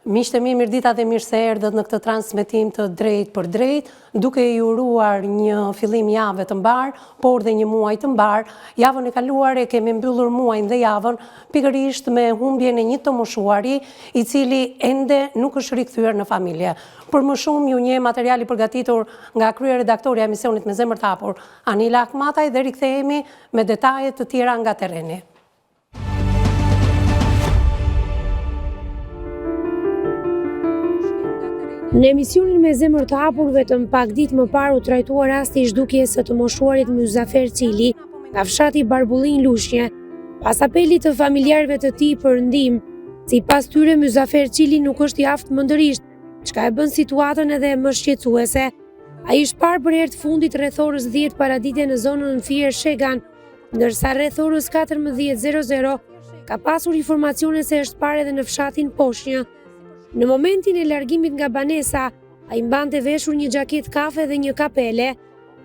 Miqtë e mi, mirëdita dhe mirë se erdhët në këtë transmetim të drejt për drejt, duke i uruar një fillim jave të mbar, por dhe një muaj të mbar. Javën e kaluar e kemi mbyllur muajin dhe javën pikërisht me humbjen e një të moshuari, i cili ende nuk është rikthyer në familje. Për më shumë ju njeh materiali përgatitur nga kryeredaktori e emisionit Me Zemër të Hapur, Anila Akmataj, dhe rikthehemi me detajet të tjera nga terreni. Në emisionin Me Zemër të Hapur, vetëm pak ditë më parë u trajtua rasti i zhdukjes së të moshuarit Muzafer Cili nga fshati Barbullin Lushnjë, pas apelit të familjarëve të tij për ndihmë. Sipas tyre, Muzafer Cili nuk është i aftë mendërisht, çka e bën situatën edhe më shqetësuese. Ai është parë për herë të fundit rreth orës 10 paradite në zonën Fier Shegan, ndërsa rreth orës 14:00 ka pasur informacione se është parë edhe në fshatin Poshnjë. Në momentin e largimit nga banesa, ai mbante veshur një xhaketë kafe dhe një kapele.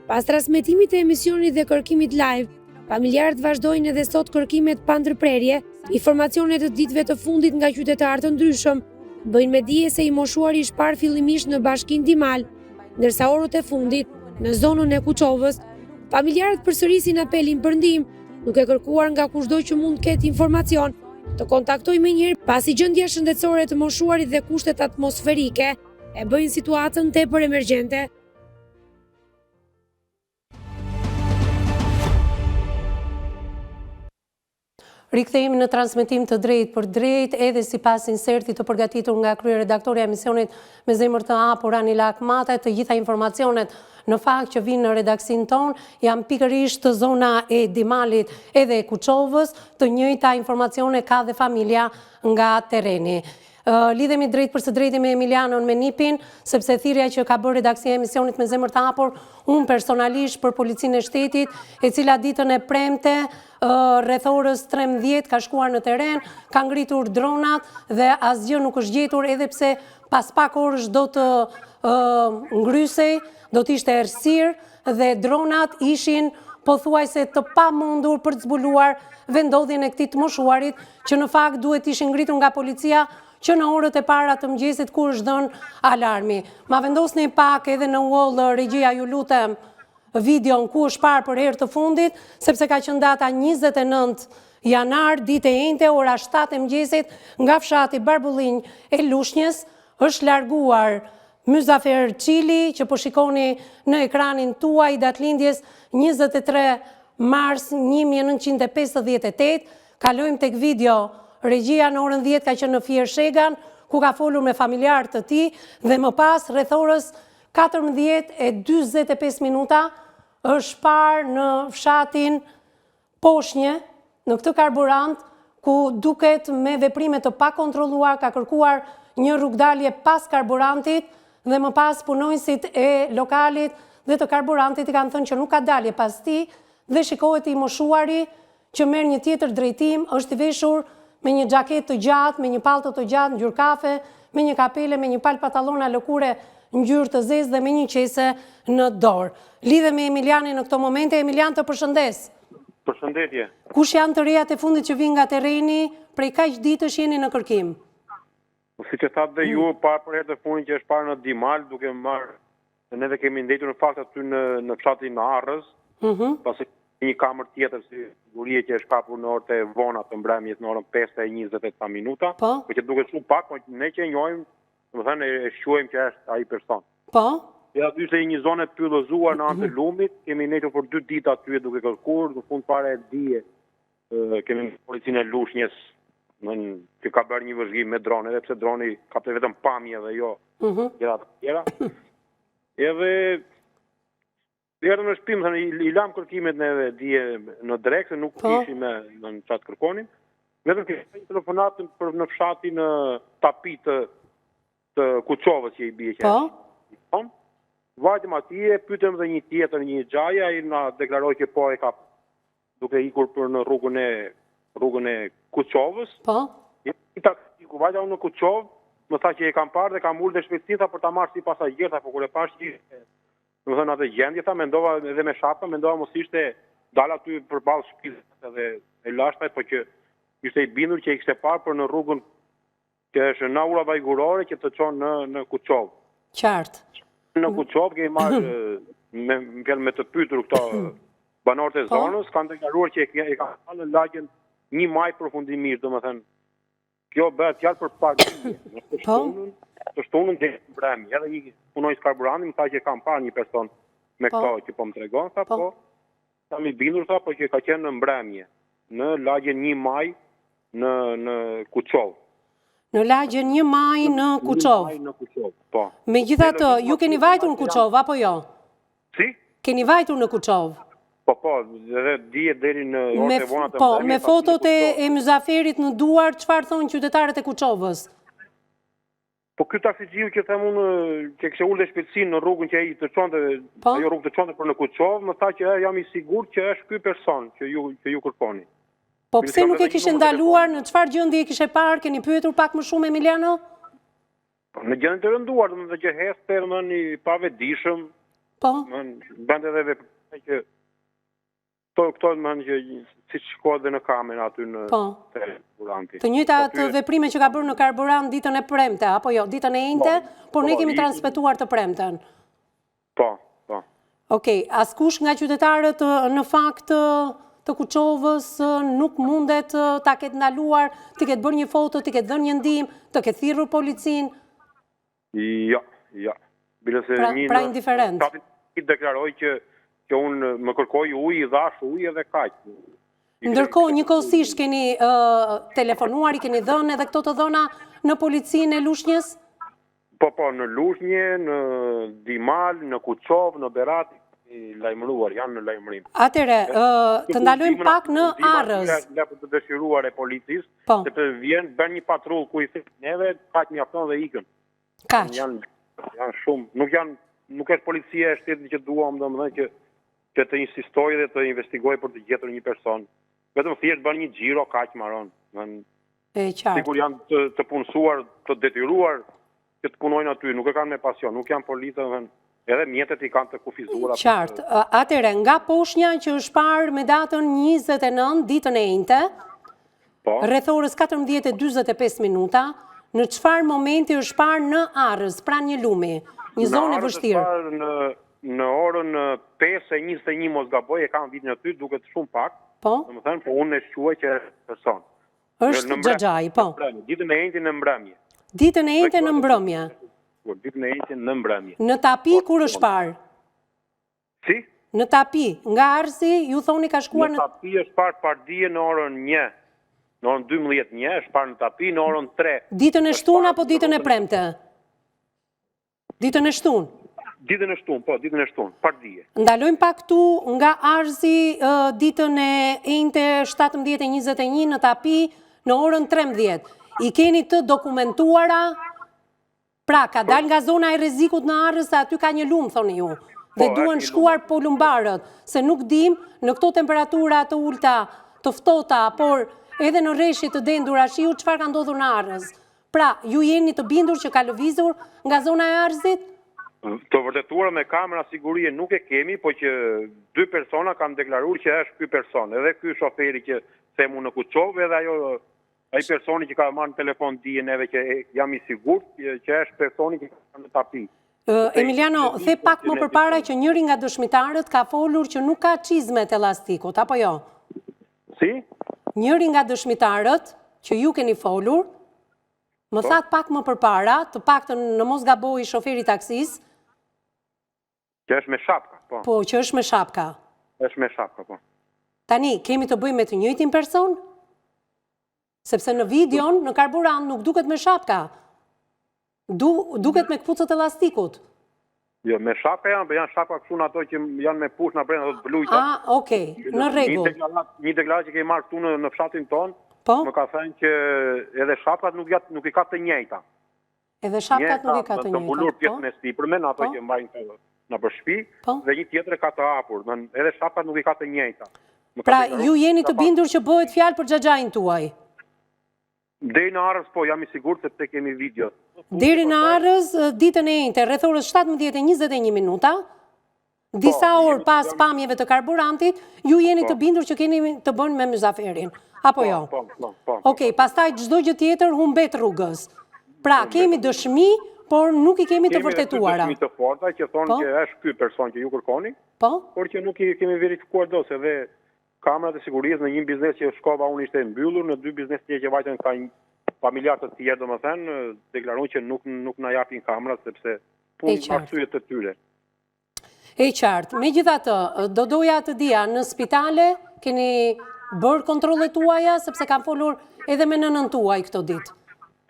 Pas transmetimit të emisionit dhe kërkimit live, familjarët vazhdojnë edhe sot kërkimet pa ndërprerje. Informacionet të ditëve të fundit nga qytetarë të ndryshëm bëjnë me dije se i moshuari është parë fillimisht në bashkinë Dimal, ndërsa orët e fundit në zonën e Kuçovës. Familjarët përsërisin apelin për ndihmë, duke kërkuar nga kushdo që mund të ketë informacion të kontaktoj me njërë, pasi gjendja shëndetësore të moshuarit dhe kushtet atmosferike e bëjnë situatën tepër emergjente. Rikthehemi në transmetim të drejt për drejt, edhe sipas insertit të përgatitur nga kryeredaktori e emisionit Me Zemër të Hapur, Anila Akmataj, të gjitha informacionet në fakt që vinë në redaksin ton janë pikërisht të zona e Dimalit edhe e Kuçovës, të njëjta informacione ka dhe familja nga terreni. Lidhemi drejt për së drejti me Emilianon Menipin, sepse thirrja që ka bërë redaksia e emisionit Me Zemër të Hapur, unë personalisht për policinë e shtetit, e cila ditën e premte rreth orës 13 ka shkuar në terren, ka ngritur dronat dhe asgjë nuk është gjetur, edhe pse pas pak orësh do të ngrysej, do të ishte errësirë dhe dronat ishin pothuajse të pamundur për të zbuluar vendodhjen e këtij të moshuarit, që në fakt duhet ishin ngritur nga policia që në orët e para të mëngjesit kur është dhënë alarmi. Ma vendosni pak edhe në wall regjia, ju lutem, videon ku është parë për herë të fundit, sepse ka qenë data 29 janar, ditë e njëjtë, ora 7 e mëngjesit, nga fshati Barbullin e Lushnjës është larguar Muzafer Cili, që po shikoni në ekranin tuaj, datëlindjes 23 mars 1958. Kalojmë tek video. Regjia në orën 10 ka qenë në Fier Shegan, ku ka folur me familjarët të tij, dhe më pas rreth orës 14:45 është parë në fshatin Poshnjë, në këtë karburant, ku duket me veprime të pakontrolluar ka kërkuar një rrugdalje pas karburantit, dhe më pas punonjësit e lokalit dhe të karburantit i kanë thënë që nuk ka dalje pas tij, dhe shikohet i moshuari që merr një tjetër drejtim, është i veshur me një xhaketë të gjatë, me një pallto të gjatë ngjyrë kafe, me një kapele, me një palë pantallona lëkure ngjyrë të zezë dhe me një qese në dorë. Lidhem me Emilianin në këto momente. Emilian, të përshëndes. Përshëndetje. Kush janë të rejat e fundit që vinë nga terreni, prej kaq ditësh jeni në kërkim? Si që thatë dhe ju, parë për herë të fundit që është parë në Dimal, duke marrë, neve kemi ndetur në fakt aty në fshatin në Arrës, pasi një kamër tjetër si sigurie që është kapur në orët e vona të mbrëmjes në orën 5:28 minuta, por që duket shumë pak, por ne që e njohim, domethënë e shquajmë që është ai person. Po. Ja, aty është një zonë e pyllëzuar në anë të lumit, kemi ndetur për 2 ditë aty duke kërkuar, në fund fare dije kemi policinë e Lushnjës, që ka bërë një vëzhgim me drone, edhe pse droni kapte vetëm pamje dhe jo gjëra të tjera. Edhe erdhëm në shtëpi, i lam kërkimet neve dije në drek, se nuk ishim në çfarë kërkonin. Vetëm kishte një telefonat në fshatin Tapi të Kuçovës që i bie që. Po. Vajtëm atje, pyetëm dhe një tjetër, një xhaje, ai na deklaroi që po e ka duke ikur për në rrugën e Kuçovës. Po. Ku vajta unë në Kuçovë, më tha që e kam parë dhe kam ulë dhe shpejtësi për ta marrë si pasagjer, po kur e pash që domethënë atë gjendje, mendova edhe me shapka, mendova mos ishte dal aty përballë shtëpisë edhe e lashtaj, po që ishte i bindur që i kishte parë për në rrugën që është në ura vajgurore që të qonë në Kuçov. Qartë. Në Kuçov kemi marrë me të pytur këto banorët e zonës, kanë deklaruar që e ka në lagjen 1 maj përfundimisht, domethënë kjo bëhet fjalë për parë. Të shtunën dhe mbrëmje. Edhe një punonjës karburanti më tha që kam parë një person me këto që po më tregon, tha po. Sa mi bindur tha, po që ka qenë në mbrëmje, në lagjen 1 maj në Kuçov. Në lagjen 1 maj në Kuçov. 1 maj në Kuçov, po. Megjithatë, ju keni vajtur në Kuçov apo jo? Si? Keni vajtur në Kuçov? Po, edhe dije deri në orët e vona të Po, me fotot e Mjuzaferit në duar, çfarë thonë qytetarët e Kuçovës? Po ky taksixiu që them unë që kishte ulë shpejtësinë në rrugën që ai të çonte, ajo rrugë të çonte për në Kuçov, më tha që jam i sigurt që është ky person që ju kërkoni. Po pse nuk e kishe ndaluar, në çfarë gjendje e kishe parë, keni pyetur pak më shumë Emiliano? Në gjendje të rënduar, domethënë që heste i pavetëdijshëm. Po. Bën edhe vepra që këto që si shkohet dhe në kamera aty në karburanti. Të njëjta atë veprime që ka bërë në karburant ditën e premte, apo jo, ditën e njëjte, por ne kemi transmetuar të premten. Po. Okej, askush nga qytetarët në fakt të Kuçovës nuk mundet ta ketë ndaluar, të ketë bërë një foto, të ketë dhënë një ndihmë, të ketë thirrur policin? Jo. Pra indiferent. I deklaroj që unë më kërkoj ujë, i dhash ujë edhe kaq. Ndërkohë, njëkohësisht keni telefonuar, i keni dhënë edhe këto të dhëna në policinë e Lushnjës? Po, në Lushnjë, në Dimal, në Kuçov, në Berat, lajmëruar, janë në lajmërim. Atëre, të ndalojmë pak në Arrës. Lepë të dëshiruar e policisë, sepse bën një patrull ku i thënë neve, pak mjafton dhe ikën. Kaq. Janë shumë, nuk është policia e shtetit që duam, domethënë që të insistoj dhe të investigoj për të gjetur një person. Vetëm thjesht bën një xhiro, kaq maron. Sigur janë të punësuar, të detyruar që të punojnë aty, nuk e kanë me pasion, nuk janë policia, edhe mjetet i kanë të kufizuar. Qartë. Atëre, nga poshnja që është parë me datën 29, ditën e njëjte, rreth orës 14:45 minuta, në çfarë momenti është parë në Arrës, pranë një lumi, një zonë e vështirë? Në orën 5:21 mos gaboj, e kam vitin aty, duket shumë pak. Domethënë, po unë e shquaj që është person. Është xhaxhai, po. Ditën e njëjtën në mbrëmje. Ditën e njëjtën në mbrëmje. Ditën e njëjtën në mbrëmje. Në Tapi kur është parë? Si? Në Tapi, nga Arsi, ju thoni ka shkuar në Tapi është parë pardije në orën 1. Në orën 12:01 është parë në Tapi, në orën 3. Ditën e shtunë apo ditën e premte? Ditën e shtunë. Ditën e shtunë, pardije. Ndalojmë pak këtu nga Arsi ditën e njëjtë 17:21 në Tapi në orën 13. I keni të dokumentuara? Pra, ka dal nga zona e rrezikut në Arrës, se aty ka një lumë, thoni ju. Dhe duhen shkuar polumbarët, se nuk dim në këto temperatura të ulta, të ftohta, por edhe në rreshje të dendura shiu, çfarë ka ndodhur në Arrës. Pra, ju jeni të bindur që ka lëvizur nga zona e Arrësit? Të vërtetuara me kamera sigurie nuk e kemi, po që 2 persona kanë deklaruar që është ky person, edhe ky shoferi që themu në Kuçov, edhe ai personi që ka marrë në telefon dije neve që jam i sigurt që është personi që ka në Tapi. Emiliano, the pak më përpara që njëri nga dëshmitarët ka folur që nuk ka çizmet elastikut, apo jo? Si? Njëri nga dëshmitarët që ju keni folur, më thatë pak më përpara, të paktën në mos gaboj shoferi taksis, që është me shapka, po. Po, që është me shapka. Është me shapka, po. Tani, kemi të bëjmë me të njëjtin person? Sepse në videon, në karburant, nuk duket me shapka. Duket me këpucët elastikut. Jo, me shapka janë shapka kështu në ato që janë me push në brenda të blujta. Okej, në rregull. Një deklaratë që kemi marrë këtu në fshatin tonë, më ka thënë që edhe shapkat nuk i ka të njëjta. Edhe shapkat nuk i ka të njëjta. Të mbulur pjesën e sipërme në ato që mbajnë në për shtëpi, dhe një tjetër ka të hapur. Edhe shapkat nuk i ka të njëjta. Pra, ju jeni të bindur që bëhet fjalë për xhaxhain tuaj? Deri në Arrës, po, jam i sigurt se te kemi video. Deri në Arrës, ditën e njëjtë, rreth orës 17:21 minuta, disa orë pas pamjeve të karburantit, ju jeni të bindur që keni të bënë me Mjuzaferin, apo jo? Po. Okej, pastaj çdo gjë tjetër humbet rrugës. Pra, kemi dëshmi, por nuk i kemi të vërtetuara. Kemi dëshmi të forta që thonë që është ky person që ju kërkoni, por që nuk i kemi verifikuar dot, se dhe kamerat e sigurisë në një biznes që shkova unë ishte mbyllur, në 2 biznes që vajten ka familjar të tjerë, domethënë, deklaron që nuk na japin kamerat sepse punë arsye të tyre. E qartë. Megjithatë, do doja të dija, në spitale keni bërë kontrollet tuaja, sepse kam folur edhe me nënën tuaj këto ditë.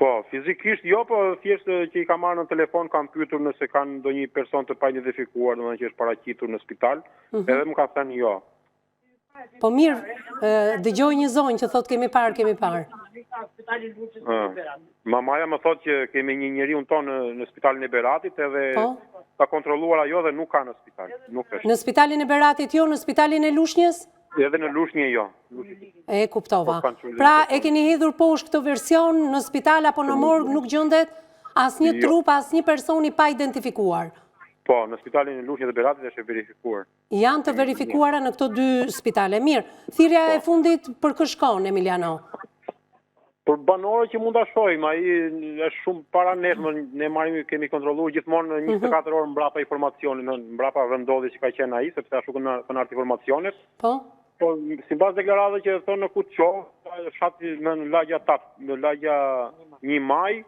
Po, fizikisht jo, po thjesht që i kam marrë në telefon, kam pyetur nëse kanë ndonjë person të paidentifikuar, domethënë që është paraqitur në spital, edhe më ka thënë jo. Po mirë, dëgjoj një zonjë që thotë kemi parë. Mamaja më thotë që kemi një njeriu tonë në spitalin e Beratit, edhe ka kontrolluar ajo dhe nuk ka në spital. Në spitalin e Beratit jo, në spitalin e Lushnjës? Edhe në Lushnjë jo. E kuptova. Pra e keni hedhur poshtë këtë version në spital apo në morg nuk gjendet asnjë trup, asnjë personi pa identifikuar? Po, në spitalin e Lushnjës dhe Beratit është verifikuar. Janë të verifikuara në këto 2 spitale. Mirë, thirrja e fundit për kë shkon, Emiliano? Për banorët që mund ta shohim, ai është shumë para nesh, ne kemi kontrolluar gjithmonë 24 orë mbrapa informacionin, mbrapa vendodhjes që ka qenë ai, sepse ashtu kanë ardhur informacionet. Po, sipas deklaratës që thonë në Kutçov, fshati në lagja 8, në lagja 1 Maj,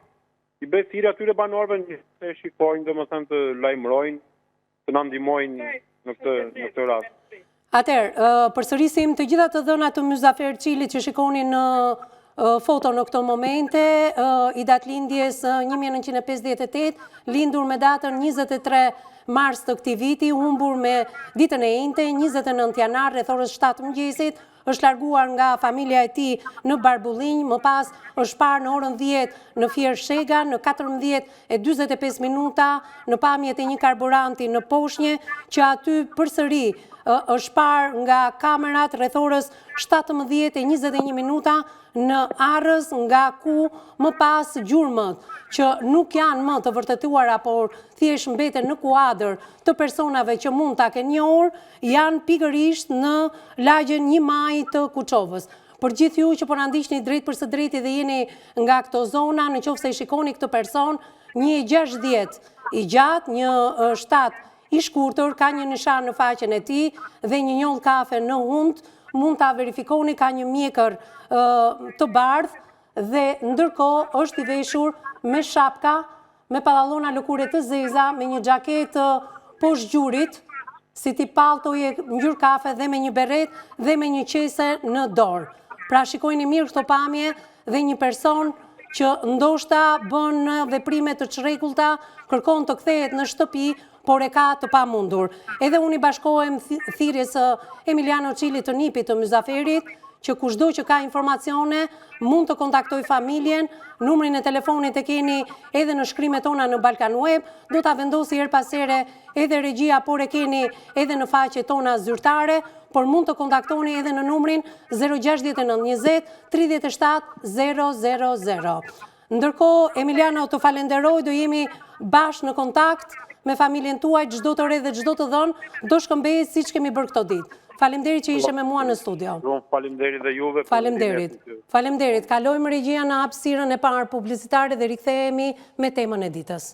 i bëj thirrje atyre banorëve që shikojnë, domethënë të lajmërojnë, të na ndihmojnë në këtë rast. Atëherë, përsërisim të gjitha të dhënat të Mjuzafer Çilit që shikoni në foto në këto momente, i datëlindjes 1958, lindur me datën 23 mars të këtij viti, humbur me ditën e njëjtë, 29 janar rreth orës 7 mëngjesit, është larguar nga familja e tij në Barbullinj, më pas është parë në orën 10 në Fier Shega, në 14:45 minuta në pamjet e një karburanti në Poshnjë, që aty përsëri është parë nga kamerat rreth orës 17:21 minuta në Arrës, nga ku më pas gjurmët që nuk janë më të vërtetuara, por thjesht mbeten në kuadër të personave që mund ta kenë njohur, janë pikërisht në lagjen 1 Maj të Kuçovës. Për gjithë ju që po na ndiqni drejt për së drejti dhe jeni nga këto zona, nëse i shikoni këtë person, 1,60 i gjatë, 1,7 i shkurtër, ka një nishan në faqen e tij dhe një njoll kafe në hund, mund ta verifikoni, ka një mjekër të bardhë dhe ndërkohë është i veshur me shapka, me pantallona lëkure të zeza, me një xhaketë poshtë gjurit, si tip paltoje ngjyrë kafe dhe me një berret dhe me një qese në dorë. Pra shikojni mirë këto pamje dhe një person që ndoshta bën veprime të çrregullta, kërkon të kthehet në shtëpi, por e ka të pamundur. Edhe unë i bashkohem thirrjes së Emiliano Çilit të nipit të Mjuzaferit, që kushdo që ka informacione mund të kontaktoj familjen, numrin e telefonit e keni edhe në shkrimet tona në Balkan Web, do ta vendosi her pas here edhe regjia, por e keni edhe në faqet tona zyrtare, por mund të kontaktoni edhe në numrin 069 20 37 000. Ndërkohë, Emiliano, të falenderoj, do jemi bashkë në kontakt me familjen tuaj, çdo të re dhe çdo të dhënë, do shkëmbehet siç kemi bërë këto ditë. Faleminderit që ishe me mua në studio. Faleminderit dhe juve. Faleminderit. Kalojmë regjia në hapësirën e parë publicitare dhe rikthehemi me temën e ditës.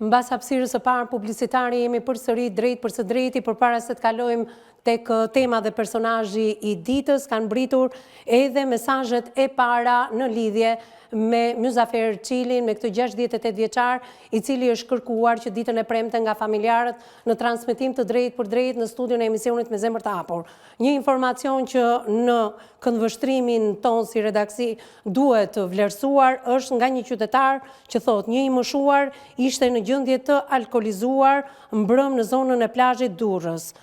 Mbas hapësirës së parë publicitare jemi përsëri drejt për së drejti, përpara se të kalojmë tek tema dhe personazhi i ditës, kanë mbritur edhe mesazhet e para në lidhje me Mjuzafer Çilin, me këtë 68 vjeçar, i cili është kërkuar që ditën e premte nga familjarët në transmetim të drejt për drejt në studion e emisionit Me Zemër të Hapur. Një informacion që në këndvështrimin ton si redaksi duhet të vlerësuar është nga një qytetar që thot një i moshuar ishte në gjendje të alkolizuar mbrëm në zonën e plazhit Durrës.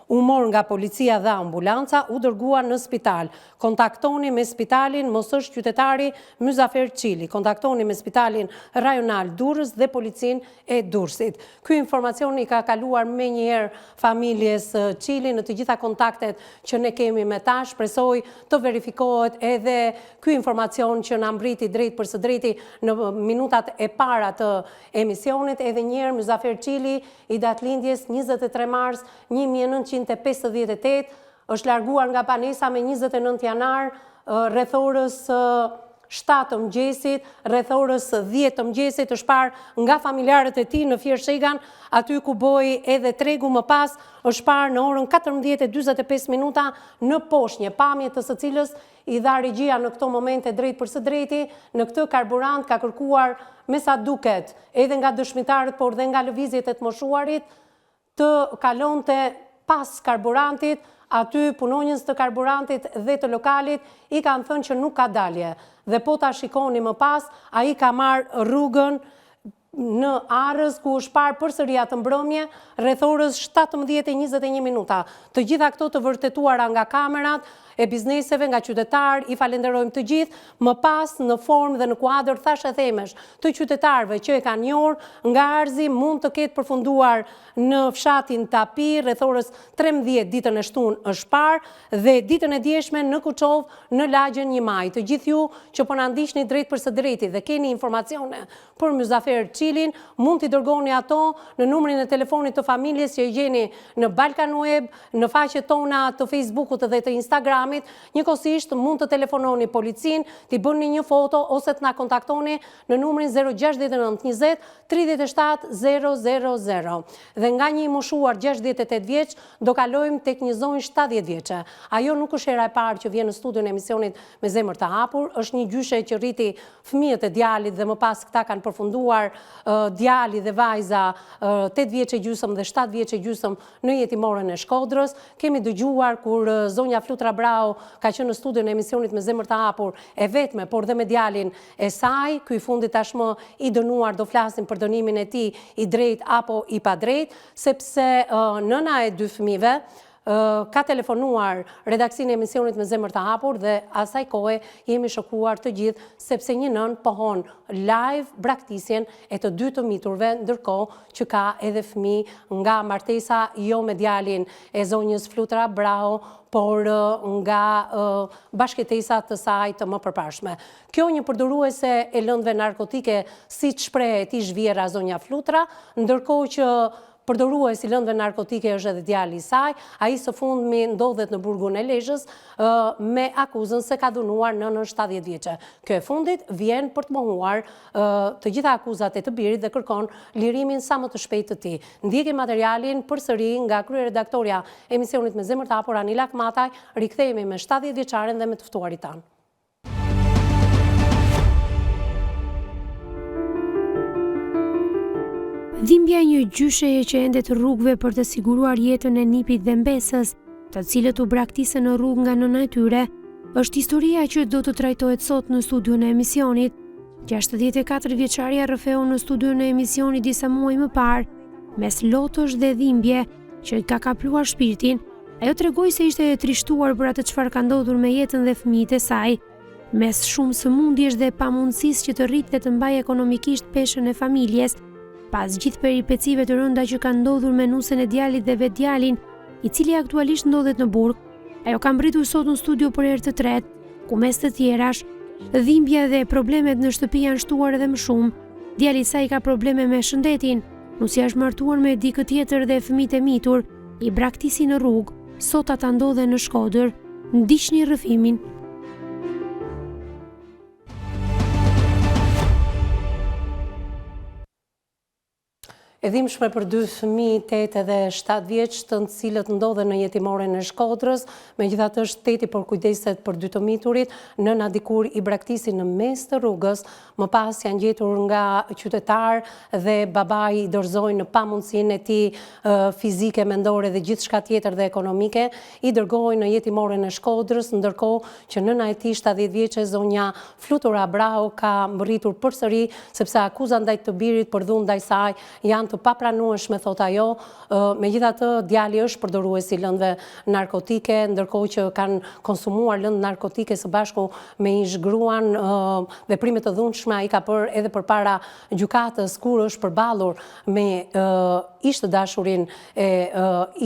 u mor nga policia dhe ambulanca, u dërguar në spital. Kontaktoni me spitalin mos është qytetari Myzafer Qili. Kontaktoni me spitalin rajonal Durrës dhe policin e Durrësit. Ky informacion i ka kaluar me njëherë familjes Qili në të gjitha kontaktet që ne kemi me ta. Shpresoj të verifikohet edhe ky informacion që na mbriti drejt për së drejti në minutat e para të emisionit. Edhe njëherë Myzafer Qili i datëlindjes 23 mars 1958 është larguar nga banesa me 29 janar rreth orës 7 të mëngjesit, rreth orës 10 të mëngjesit është parë nga familjarët e tij në Fier Shegan, aty ku boi edhe tregu më pas, është parë në orën 14:45 minuta në poshnjë, pamje të së cilës i dha regjia në këto momente drejt për së drejti. Në këtë karburant ka kërkuar me sa duket edhe nga dëshmitarët, por dhe nga lëvizjet e të moshuarit, të kalonte pas karburantit, aty punonjës të karburantit dhe të lokalit i kanë thënë që nuk ka dalje. Dhe po ta shikoni më pas, ai ka marrë rrugën në Arrës, ku është parë përsëri atë mbrëmje rreth orës 17:21 minuta. Të gjitha këto të vërtetuara nga kamerat e bizneseve, nga qytetarë, i falenderojmë të gjithë. Më pas në formë dhe në kuadër thash e themesh të qytetarëve që e kanë njohur, nga Arzi mund të ketë përfunduar në fshatin Tapi rreth orës 13 ditën e shtunë është parë dhe ditën e djeshme në Kuçov në lagjen 1 Maj. Të gjithë ju që po na ndiqni drejt për së drejti dhe keni informacione për Myzafer Qilin, mund t'i dërgoni ato në numrin e telefonit të familjes që e gjeni në Balkan Web, në faqet tona të Facebookut dhe të Instagramit. Njëkohësisht mund të telefononi policin, t'i bëni një foto ose të na kontaktoni në numrin 069 20 37 000. Dhe nga një i moshuar 68 vjeç do kalojmë tek një zonjë 70 vjeçe. Ajo nuk është hera e parë që vjen në studion e emisionit Me zemër të hapur, është një gjyshe që rriti fëmijët e djalit dhe më pas këta kanë përfunduar, djali dhe vajza 8 vjeçe gjysmë dhe 7 vjeçe gjysmë në jetimorën e Shkodrës. Kemi dëgjuar kur zonja Flutra Brau ka qenë në studion e emisionit Me zemër të hapur e vetme, por dhe me djalin e saj. Ky i fundit tashmë i dënuar, do flasim për dënimin e tij i drejt apo i padrejt, sepse nëna e 2 fëmijëve ka telefonuar redaksinë e emisionit Me zemër të hapur dhe asaj kohe jemi shokuar të gjithë sepse një nën pohon live braktisjen e të 2 të miturve, ndërkohë që ka edhe fëmijë nga martesa jo me djalin e zonjës Flutra Brau, por nga bashkëtesa të saj të më përparshme. Kjo një përdoruese e lëndëve narkotike, siç shpreh e zhvjera zonja Flutra, ndërkohë që përdoruesi i lëndëve narkotike është edhe djali i saj. Ai së fundmi ndodhet në burgun e Lezhës me akuzën se ka dhunuar nënën 70 vjeçe. Kjo e fundit vjen për të mohuar të gjitha akuzat e të birit dhe kërkon lirimin sa më të shpejtë të tij. Ndjekim materialin përsëri nga kryeredaktorja e emisionit Me zemër të hapur Anila Kmataj. Rikthehemi me 70 vjeçaren dhe me të ftuarit tanë. Dhimbja e një gjysheje që ende të rrugëve për të siguruar jetën e nipit dhe mbesës, të cilët u braktisën në rrugë nga nëna e tyre, është historia që do të trajtohet sot në studion e emisionit. 64 vjeçaria rrëfeu në studion e emisionit disa muaj më parë, mes lotësh dhe dhimbje që i ka kapluar shpirtin. Ajo tregoi se ishte e trishtuar për atë çfarë ka ndodhur me jetën dhe fëmijët e saj, mes shumë sëmundjesh dhe pamundësisë që të rritë dhe të mbajë ekonomikisht peshën e familjes. Pas gjithë peripecive të rënda që kanë ndodhur me nusën e djalit dhe vetë djalin, i cili aktualisht ndodhet në burg, ajo ka mbritur sot në studio për herë të tretë, ku mes të tjerash, dhimbja dhe problemet në shtëpi janë shtuar edhe më shumë. Djali i saj ka probleme me shëndetin, nusja është martuar me dikë tjetër dhe fëmijët e mitur i braktisi në rrugë, sot ata ndodhen në Shkodër. Ndiqni rrëfimin. E dhimbshme për 2 fëmijë 8 dhe 7 vjeç, të cilët ndodhen në jetimorën e Shkodrës. Megjithatë është teti por kujdeset për 2 të miturit, nëna dikur i braktisi në mes të rrugës, më pas janë gjetur nga qytetar dhe babai i dorëzoi në pamundësinë e tij fizike, mendore dhe gjithçka tjetër dhe ekonomike, i dërgoi në jetimorën e Shkodrës, ndërkohë që nëna e tij 70 vjeçe zonja Flutura Brau ka mbërritur përsëri sepse akuzat ndaj të birit për dhunë ndaj saj janë janë të papranueshme, thot ajo, megjithatë djali është përdorues i lëndëve narkotike, ndërkohë që kanë konsumuar lëndë narkotike së bashku me ish gruan, veprime të dhunshme ai ka bërë edhe përpara gjykatës kur është përballur me ish të dashurin e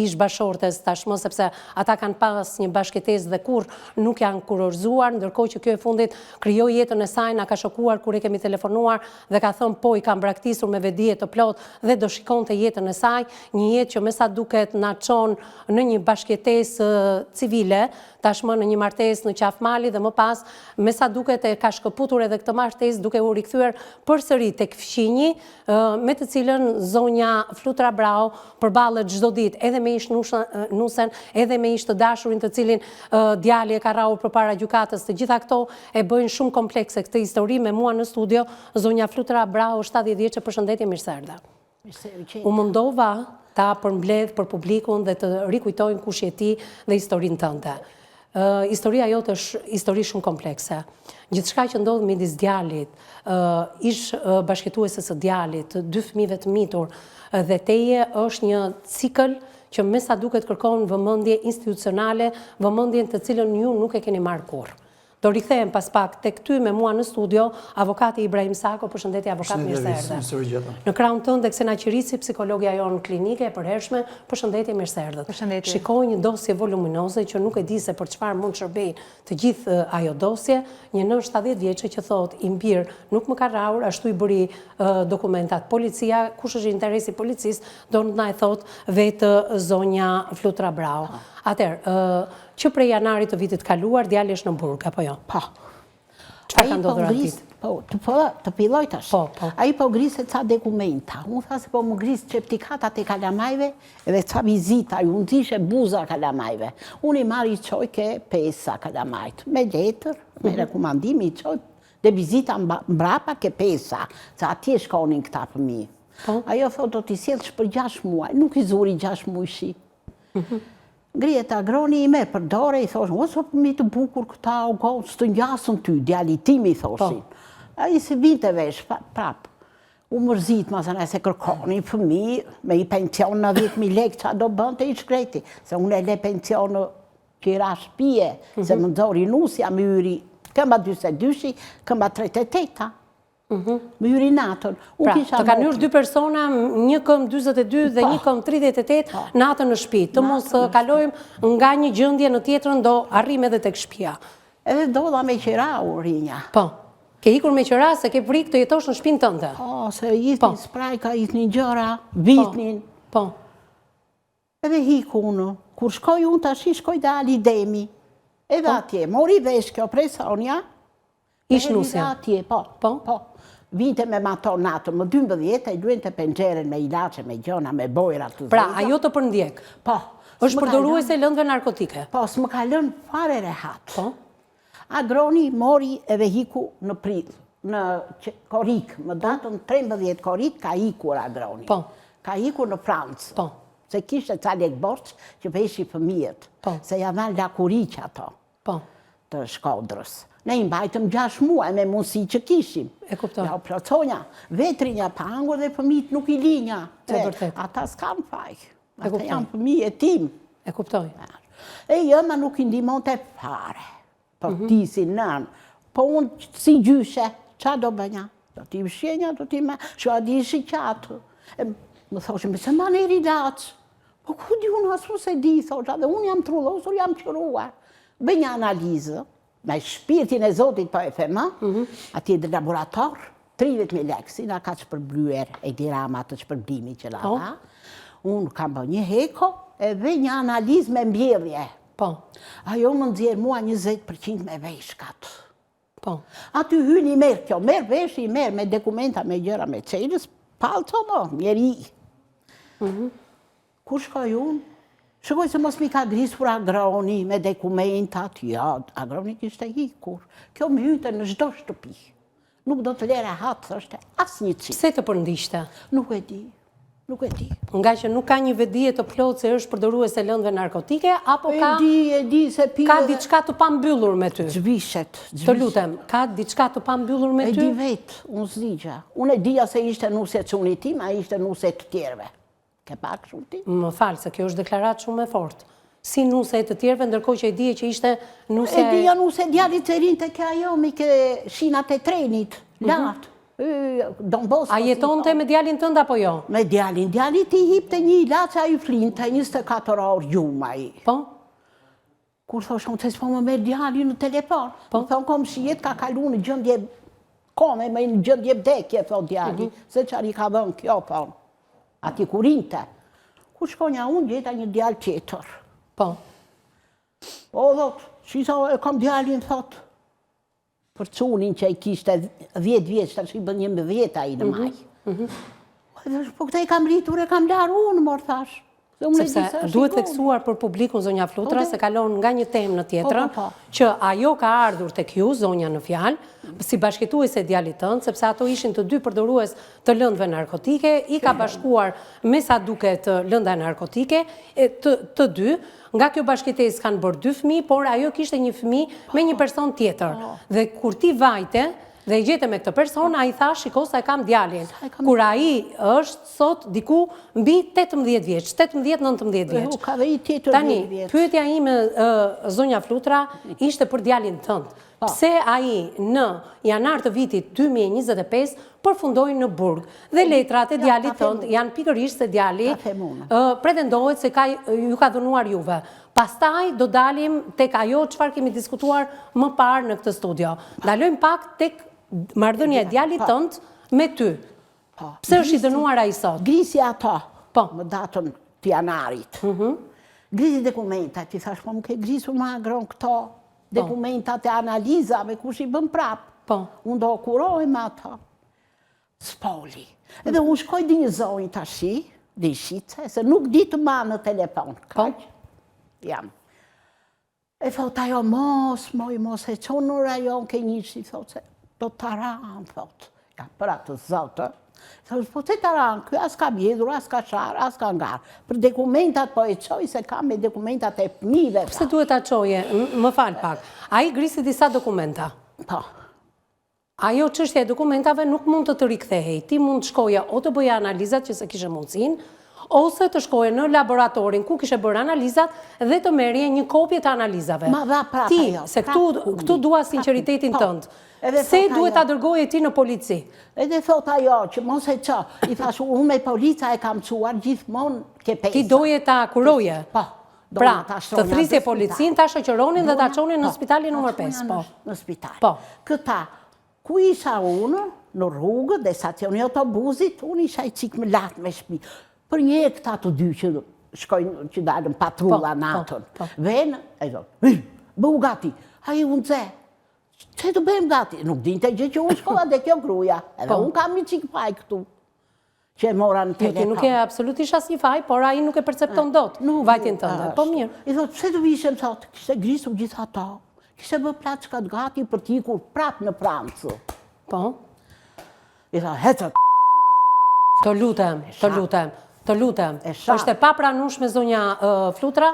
ish bashortes tashmë, sepse ata kanë pas një bashkëtesë dhe kur nuk janë kurorzuar, ndërkohë që kjo e fundit krijoi jetën e saj, na ka shokuar kur e kemi telefonuar dhe ka thënë po i kam braktisur me vedije të plot dhe do shikonte jetën e saj, një jetë që me sa duket na çon në një bashkëtesë civile, tashmë në një martesë në Qafmali dhe më pas me sa duket e ka shkëputur edhe këtë martesë duke u rikthyer përsëri tek fqinji, me të cilën zonja Flutra Brau përballet çdo ditë edhe me ish nusen, edhe me ish të dashurin të cilin djali e ka rrahur përpara gjykatës. Të gjitha këto e bëjnë shumë komplekse këtë histori. Me mua në studio zonja Flutra Brau, 70 vjeçë, përshëndetje, mirë se erdha. U mundova ta përmbledh për publikun dhe të rikujtojnë kush je ti dhe historinë tënde. Historia jote është histori shumë komplekse. Gjithçka që ndodh midis djalit, ish bashkëtuese së djalit, 2 fëmijëve të mitur dhe teje është një cikël që me sa duket kërkon vëmendje institucionale, vëmendjen të cilën ju nuk e keni marrë kurrë. Do rikthehem pas pak tek ty me mua në studio, avokati Ibrahim Sako, përshëndetje avokat, mirë se erdhe. Në krahun tënd Xena Qirici, psikologja jonë klinike e përhershme, përshëndetje, mirë se erdhët. Përshëndetje. Shikoj një dosje voluminoze që nuk e di se për çfarë mund shërbej të gjithë ajo dosje, një nën 70 vjeçë që thot i mbir nuk më ka rrahur, ashtu i bëri dokumentat policia, kush është interesi policisë, do na e thot vetë zonja Flutra Brau. Atëherë, që prej janarit të vitit kaluar, djali është në burg, apo jo? Po. Çfarë ka ndodhur aty? Po, të filloj tash. Po. Ai po grisë ca dokumenta. Unë tha se po më grisë certifikat e kalamajve edhe ca vizita, unë dishe buza kalamajve. Unë i marri qoj ke pesa kalamajt. Me letër, me rekomandimi i qoj dhe vizita mbrapa ke pesa. Sa atje shkonin këta fëmijë. Ajo thot do t'i sjellsh për 6 muaj. Nuk i zuri 6 muajshi. Ngrihet agroni i me për dore, i thoshin, o so fëmijë të bukur këta, o go, së të njasën ty, djali tim i thoshin. Ai se vinte vesh, prap. U mërzit, ma zënë, se kërkoni fëmijë, me i pension në 10.000 lekë, qa do bënte i shkreti. Se unë e le pension që i ra shpije, se më nxori nusja, më yri, këmba 22, këmba 38. Më yri natën. Pra, të kanë hyrë 2 persona, një këm 42 dhe një këm 38 natën në shtëpi. Të mos kalojmë nga një gjendje në tjetrën, do arrim edhe tek shtëpia. Edhe dolla me qira u rinja. Po. Ke ikur me qira se ke frikë të jetosh në shtëpinë tënde. Po, se isnin sprajka, isnin gjëra, vitnin. Po. Edhe hiku unë. Kur shkoj unë tash shkoj dali demi. Edhe atje, mori vesh kjo presonja. Ish nusja. Atje, po. Vinte me maton natën, më 12, e luente penxeren me ilaçe, me gjona, me bojra të zëza. Pra, ajo të përndjek? Po. Është përdoruese lëndëve narkotike? Po, s'më ka lënë fare rehat. Po. Agroni mori edhe hiku në prill, në korik, më datën 13 korik ka ikur agroni. Po. Ka ikur në Francë. Po. Se kishte ca lek borç që veshi fëmijët. Po. Se ja dhanë lakuriq ato. Po. Të Shkodrës. Ne i mbajtëm 6 muaj me mundësi që kishim. E kuptoj. Ja u ploconja, vetrinja pangur dhe fëmijët nuk i linja. E vërtet. Ata s'kan faj. E Ata kuptoj. janë fëmijë e tim. E kuptoj. E jëma nuk i ndihmonte fare. Po ti si nën. Po unë si gjyshe, qa do bënja? Do t'i shjenja, do t'i me... Shua di ishi qatë. Më thoshe, me se ma në i rilacë. Po ku di unë asu se di, thosha, dhe unë jam trullosur, jam qëruar. Bënja analizë, me shpirtin e Zotit po e thema, ati dhe laborator, 30.000 lekë, si nga ka që përblyer e dirama të shpërbimi që la da. Unë kam bë një heko, edhe një analizë me mbjedhje. Po. Ajo më nxjerr mua 20% me veshkat. Po. Aty hyni merr kjo, merr vesh i merr me dokumenta, me gjëra, me çelës, palco mo, njeri. Ku shkoj unë? Shkoj se mos mi ka grisur agroni me dokumentat, ja, agroni kishte hikur. Kjo më hyte në çdo shtëpi. Nuk do të lere hatë, thoshte, asnjë çik. Pse të përndishte? Nuk e di. Nuk e di. Nga që nuk ka një vedije të plotë se është përdoruese lëndëve narkotike, apo E di se pire... ka diçka të pambyllur me ty? Zhvishet. Të lutem, ka diçka të pambyllur me E ty? di vetë, unë zdigja. Unë e dija se ishte nuse cuni tim, a ishte nuse të tjerve. Ke pak shumë ti? Më falë, se kjo është deklarat shumë e fortë. Si nuse e të tjerve, ndërkohë që e dije që ishte nuse... E dija nuse djalit të rinë të ka jo, mi ke shinat e trenit, lartë. A jetonte me djalin tënd apo jo? Me djalin. Djalit i hipte një ilaç, a i flinte 24 orë gjumë a i. Po? Kur thoshon se s'po më merë djalin në telefon. Po? Thonë kom shijet ka kalu në gjëndje kome, me në gjëndje vdekje, thot djali. Se qari ka dhënë kjo, thonë. Ati kurinte. Kur shkonja unë gjeta një djal tjetër. Po? O, thot, shisa e kam djalin, thot. Për cunin që i kishte 10 vjeç, të shqipën 11 a i në maj. Po këta i kam rritur e kam larë unë, mërë thash. Sepse duhet theksuar për publikun, zonja Flutra, se kalon nga një temë në tjetrën, që ajo ka ardhur tek ju, zonja në fjalë, si bashkëtuese e djalit tënd, sepse ato ishin të dy përdorues të lëndëve narkotike, i ka bashkuar me sa duket lënda narkotike, të dy. Nga kjo bashkëtesë kanë bërë 2 fëmijë, por ajo kishte një fëmijë me një person tjetër. Dhe kur ti vajte dhe i gjete me këtë person, a i tha, shiko sa e kam djalin. Kur a i është sot diku mbi 18 vjeç, 18-19 vjeç. Ka dhe i tjetër 10 vjeç. Tani, pyetja ime, zonja Flutra, ishte për djalin tënd. Pse a i në janar të vitit 2025 përfundoi në burg dhe letrat e djalit tënd janë pikërisht se djali pretendohet se ju ka dhunuar juve. Pastaj do dalim tek ajo çfarë kemi diskutuar më parë në këtë studio. Ndalojmë pak tek marrëdhënia e djalit tënd me ty. Pse është i dënuar ai sot? Grisi ata, më datën të janarit. Grisi dokumenta, ti thash, po më ke grisu ma agron këto dokumentat e analizave, kush i bën prap. Unë do kurojmë ata. Spoli. Edhe unë shkoj dhe një zonjë tashi, dhe i shqice, se nuk di të ma në telefon. Kaq? Jam. E thot ajo, mos, e qonë në rajon ke një që i thot se, do të taran, thot. Ja, për atë zotë. Thot, po se taran, kjo as ka bjedhur, as ka sharë, as ka ngarë. Për dokumentat po e qoj, se ka me dokumentat e fëmijëve. Pse duhet ta çoje? Më fal pak. Ai grisi disa dokumenta. Po. Ajo çështja e dokumentave nuk mund të rikthehej. Ti mund të shkoje o të bëje analizat që se kishe mundësinë, ose të shkoje në laboratorin ku kishe bërë analizat dhe të merrje një kopje të analizave. Ma dha prapë ti, ajo. Se këtu dua sinqeritetin tënd. Se duhet ta dërgoje ti në polici? Edhe thot ajo që mos e ço. I thash unë me polica e kam çuar gjithmonë ke pesë. Ti doje ta kuroje? Po. Pra, të thrisje policin, ta shoqëronin dhe ta çonin në spitalin numër 5. Po. Në spital. Po. Këta, ku isha unë, në rrugë, dhe stacioni autobusit, unë isha i qikë më latë me shpi. Për një e këta të dy që shkojnë, që dalën patrulla natën. Venë, e zonë, bëhu gati, a i unë dze, që të bëjmë gati? Nuk din të gjë që unë shkolla dhe kjo gruja, edhe unë kam i qikë faj këtu, që e mora në telefon. Ti nuk e absolutisht asnjë faj, por ai nuk e percepton dot vajtjen tënde. Po mirë. I thotë, pse të vishem, thotë, kishte grisur gjitha ta, kishte bë plaçkat gati për t'ikur prap në Francë. Po. I thotë, hecët. Të lutem. Është e papranueshme zonja Flutra,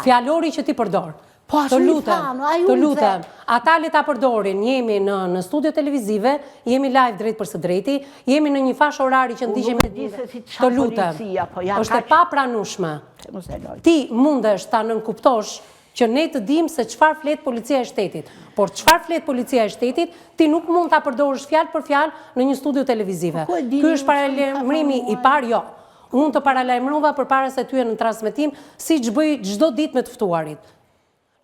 fjalori që ti përdor. Po të lutem. Ata le ta përdorin. Jemi në studio televizive, jemi live drejt për së drejti, jemi në një fashë orari që ndiqemi. Të lutem. Është e papranueshme. Ti mundesh ta nënkuptosh që ne të dim se çfarë flet policia e shtetit. Por çfarë flet policia e shtetit, ti nuk mund ta përdorësh fjalë për fjalë në një studio televizive. Ky është paralajmërimi i parë, jo. Unë të paralajmërova përpara se ty në transmetim, siç bëj çdo ditë me të ftuarit.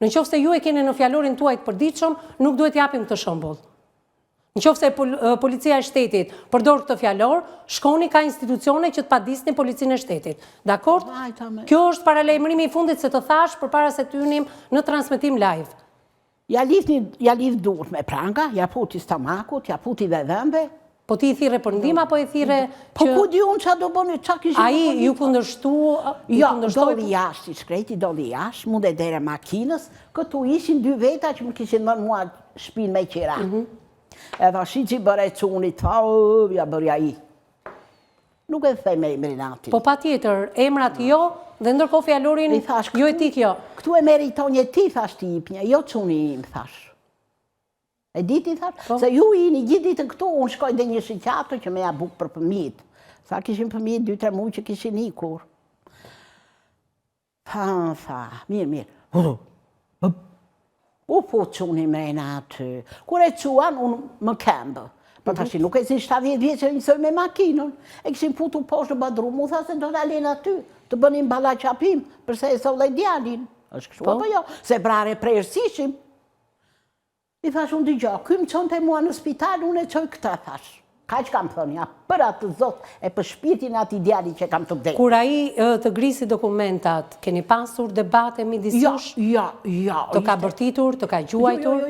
Në qoftë se ju e keni në fjalorin tuaj të përditshëm, nuk duhet japim këtë shembull. Në qoftë se policia e shtetit përdor këtë fjalor, shkoni ka institucione që të padisni policinë e shtetit. Dakor? Kjo është paralajmërimi i fundit se të thash përpara se të hynim në transmetim live. Ja lidh durët me pranga, ja puti stomakut, ja puti dhe dhëmbe. Po ti i thire për ndim, apo i thire që... Po ku di unë që do bëni, qa kishë... A i ju kundërshtu... Jo, doli jashtë, i shkreti doli jashtë, mund e dere makinës, këtu ishin 2 veta që më kishin mërë mua shpinë me qira. Edhe shi që i bëre cunit, ja bërja i. Nuk e them emrin atin. Po pa tjetër, emrat jo, dhe ndërkohë fjalorin jo etik jo. Këtu e meriton një ti, thash ti ipnja, jo quni im, thash. E diti, thash, se ju i një gjithë ditën këtu, unë shkoj dhe një shqyqato që me ja buk për pëmijit. Sa kishin pëmijit 2-3 muaj që kishin ikur. Mirë. U po quni mrena aty. Kur e quan, unë më kembë. Po tash nuk e si 70 vjeç që njësoj me makinën. E kishin putu poshtë në badrum, mu tha se do të alen aty, të bënim balla qapim, përse e sollej djalin. Është kështu apo jo? Se brare prejërsishim. I thash unë dëgjo, ky më çonte mua në spital, unë e çoj këtë, thash. Kaq kam thënë, ja, për atë zot e për shpirtin atë djali që kam të vdekur. Kur ai të grisi dokumentat, keni pasur debate midis jush? Jo. Të ka bërtitur, të ka gjuajtur?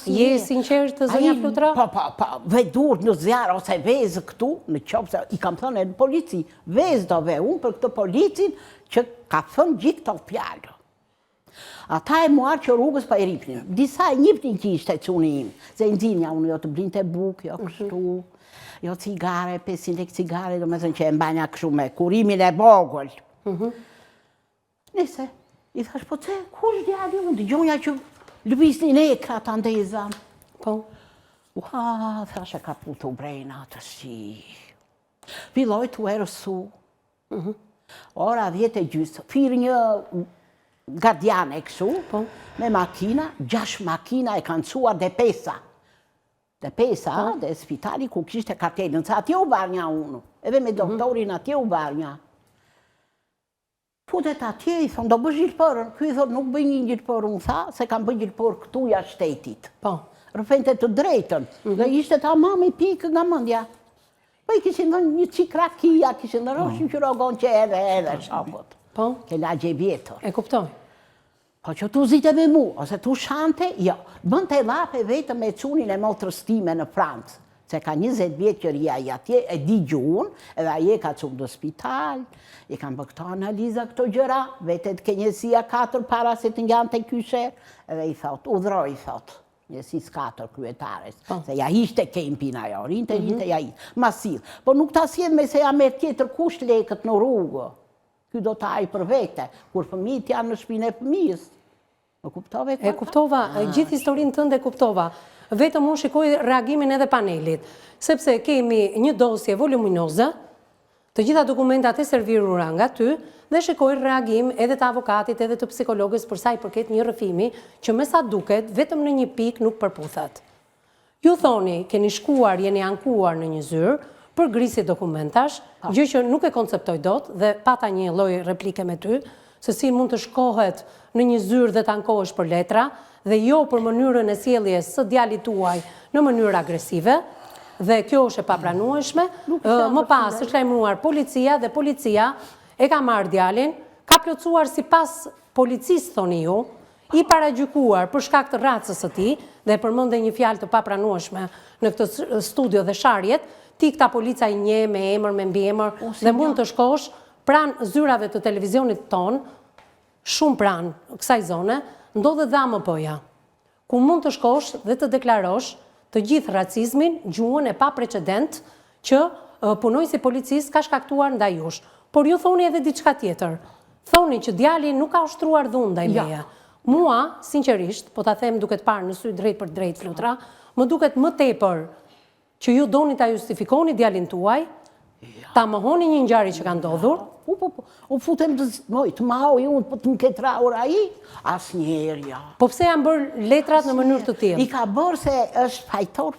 Je sinqert të zonja Flutra? Po, vedur në zjarë ose vezë këtu, në qopë se i kam thënë e në polici, vezë do ve unë për këtë policin që ka thënë gjithë këto fjallë. Ata e muarë që rrugës pa i ripnin. Disa e njipnin që ishte quni im. Se i nxinja unë jo të blinte buk, jo kështu, jo cigare, 500 lek cigare, do me thënë që e mbanja kështu me kurimin e vogël. Nise, i thash, po ce, kush djali unë, dëgjonja që lëvisnin ekra të andeza. Po. Thash e ka putu brejna të si. Filloj të erësu. Ora 10:30, firë një gardiane kështu, me makina, 6 makina e kanë cuar dhe pesa. Dhe pesa, dhe spitali ku kishte kartelën, sa atje u varnja unë, edhe me doktorin atje u varnja. Futet atje, i thonë, do bësh gjilpërën, kjo i thonë, nuk bëj një gjilpërë, unë tha, se kam bëj gjilpërë këtu ja shtetit. Rëfente të drejtën, dhe ishte ta mami pikë nga mëndja. Po i kishin dhe një qik rakia, kishin dhe roshin që rogon që edhe shambot. Ke lagje vjetër. E kuptoj. Po që tu zite me mu, ose tu shante, jo. Bënd të lape vetë me qunin e motrës time në Francë. Se ka 20 vjetë që rria i atje, e di gjuhën, edhe aje ka qunë në spital, i kam bë këto analiza, këto gjëra, vetet ke njësia 4 para se të njanë të kysher, edhe i thot, udhroj, i thot, njësis 4 kryetares, se ja ishte kempin ajo, rinte ja ishte, masil. Po nuk ta sjedh me se ja me tjetër kusht lekët në rrugë. Ky do të ajë për vete, kur fëmijët janë në shpinë e fëmijës. Më kuptove? E kuptova, gjithë historinë tënde e kuptova. Vetëm unë shikoj reagimin edhe panelit, sepse kemi një dosje voluminoze, të gjitha dokumentat e servirura nga ty, dhe shikoj reagim edhe të avokatit edhe të psikologës për sa i përket një rrëfimi që me sa duket vetëm në një pikë nuk përputhet. Ju thoni, keni shkuar, jeni ankuar në një zyrë, për grisi dokumentash, gjë që nuk e konceptoj dot, dhe pata një lloj replike me ty, se si mund të shkohet në një zyrë dhe të ankohesh për letra, dhe jo për mënyrën e sjelljes së djalit tuaj në mënyrë agresive, dhe kjo është e papranueshme. Më pas është lajmëruar policia dhe policia e ka marrë djalin, ka plotësuar sipas policisë thoni ju, i paragjykuar për shkak të racës së tij, dhe përmendë një fjalë të papranueshme në këtë studio dhe sharjet, ti këta polica i nje me emër, me mbiemër, dhe mund të shkosh pranë zyrave të televizionit ton, shumë pranë kësaj zone, ndodhe dhe AMP-ja, ku mund të shkosh dhe të deklarosh të gjithë racizmin, gjuhën e pa precedent që punojësi policisë ka shkaktuar ndaj jush. Por ju thoni edhe diçka tjetër. Thoni që djali nuk ka ushtruar dhunë ndaj meje. Mua, sinqerisht, po ta them duket parë në sy drejt për drejt Flutra, më duket më tepër që ju doni ta justifikoni djalin tuaj, ta mohoni një ngjarje që ka ndodhur. U futem të mahoj, unë të më ketë raur a i, as njerë, ja. Po pse janë bërë letrat në mënyrë të tillë? I ka bërë se është fajtor.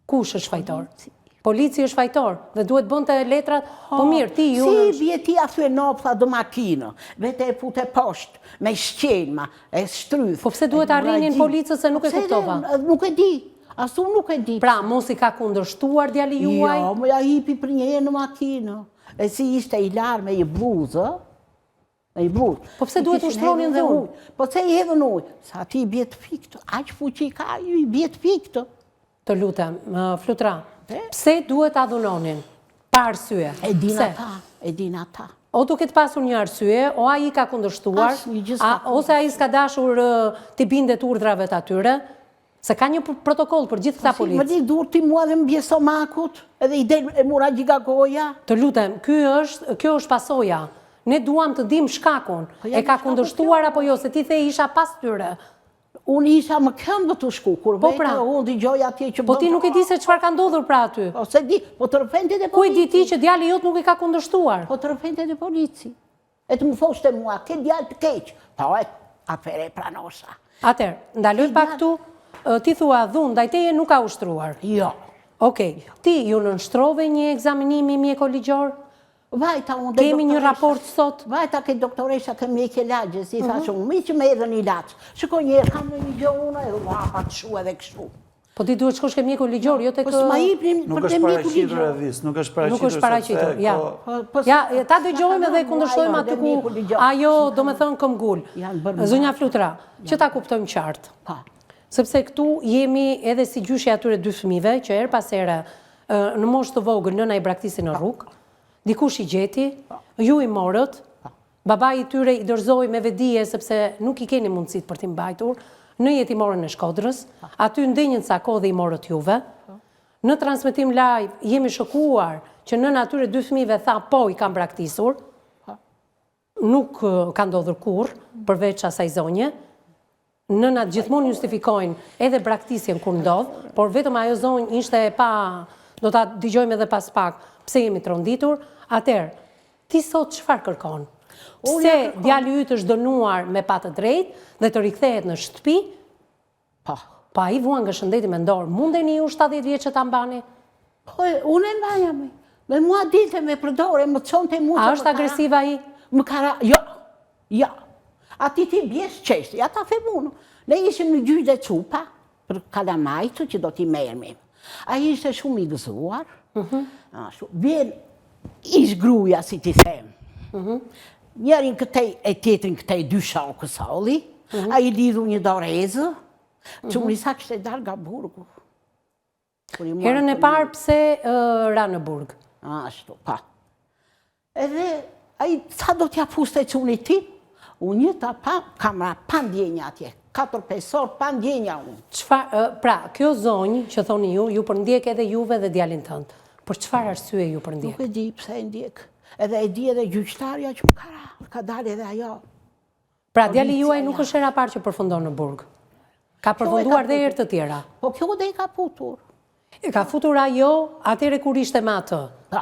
Kush është fajtor? Polici është fajtor dhe duhet bënte letrat, po mirë, ti ju... Si bjeti a thue nopë, tha do makinë, vete e fute poshtë, me shqenma, e shtryth. Po pse duhet arrinin policës se nuk e kuptova? Nuk e di. Asu nuk e di. Pra, mos i ka kundërshtuar djali juaj? Jo, më ja hipi për një në makinë. E si ishte i larë me i bluzë, Po pse duhet ushtronin dhe unë? Po pse i hedhën ujë? Sa ti i bjetë fiktë, aqë fuqi ka, i bjetë fiktë. Të lutem, Flutra, pse duhet adhunonin? Pa arsye. E din ata. O duket pasur një arsye, o a i ka kundërshtuar, ose a i s'ka dashur t'i bindet urdhrave të atyre, Se ka një protokoll për gjithë këta Më policë. di dur ti mua dhe më bje stomakut, edhe i del e mura gjiga goja. Të lutem, kjo është pasoja. Ne duam të dim shkakun. E ka kundërshtuar apo jo, se ti the isha pas tyre. Unë isha më këmbë të shku, kur vete unë t'i gjoj atje që... Po ti nuk e di se çfarë ka ndodhur pra aty. Po se di, po të rëfendet e Ku e polici. di ti që djali jot nuk i ka kundërshtuar? Po të rëfendet e polici. E të më thoshte mua, ke djallë të keq. Po e, atëfere e pranosha. Atëherë, ndaloj pak këtu, ti thua dhunë, ndaj teje nuk ka ushtruar. Jo. Okej, ti ju nënshtrove një ekzaminimi mjekoligjor? Vajta unë dhe Kemi një raport sot? Vajta ke doktoresha ke mjekje lagjes, i thashë unë, mi që me edhe një lagj. Shiko njerë, kam në një gjo unë, edhe u hapa të shu edhe kështu. Po ti duhet shkosh ke mjekoligjor, jo tek... Po s'ma ipnim Nuk për të është mjeku paraqitur ligjor. e vis, nuk është Nuk është paraqitur paraqitur, ja. Po, Ja, ta dëgjojmë dhe kundërshtojmë aty ku mjeku ligjor. ajo do me thënë këmgull. Janë bërë Zonja Flutra, që ta kuptojmë qartë. Pa. Sepse këtu jemi edhe si gjyshi atyre dy fëmijëve, që her pas here në moshë të vogël nëna i braktisi në rrugë, dikush i gjeti, ju i morët, babai i tyre i dorëzoi me vedije sepse nuk i keni mundësit për t'i mbajtur, në jetimorën e Shkodrës, aty ndenjën ca kohë dhe i morët juve. Në transmetim live jemi shokuar që nëna atyre dy fëmijëve tha po i kam braktisur, nuk ka ndodhur kurrë përveç asaj zonje. Nënat gjithmonë justifikojnë edhe braktisjen kur ndodh, por vetëm ajo zonjë ishte e pa, do ta dëgjojmë edhe pas pak, pse jemi tronditur. Atëherë, ti sot çfarë kërkon? Pse djali yt është dënuar me pa të drejtë dhe të rikthehet në shtëpi? Po. Po ai vuan nga shëndeti mendor, mundeni ju 70 vjeç që ta mbani? Po, unë e mbaja me. Me mua dilte me përdore, më çonte mua. A është agresiv ai? Më kara, jo, jo. Ati ti bjes qeshti, ata femunë. Ne ishim në gjyq dhe cupa, për kalamajtu që do t'i mermim. A ishte shumë i gëzuar. Vjen ish gruja, si ti them. Njerin këtej e tjetrin këtej dy shokë soli, a i lidhu një dorezë, që unë i sa kështë e dalë nga burgu. Herën e parë pse ra në burg? Ashtu, pa. Edhe, a i sa do t'ja puste që unë i tim, unë një ta pa, kamra pa ndjenja atje, 4-5 orë pa ndjenja unë. Pra, kjo zonjë që thoni ju përndjek edhe juve dhe djalin tënd. Për çfarë arsye ju përndjek? Nuk e di pse e ndjek. Edhe e di edhe gjyqtarja që më ka dalë edhe ajo. Pra, djali juaj nuk është hera parë që përfundon në burg. Ka përfunduar dhe herë të tjera. Po kjo dhe i ka putur. E ka futur ajo atëre kur ishte me atë. Po.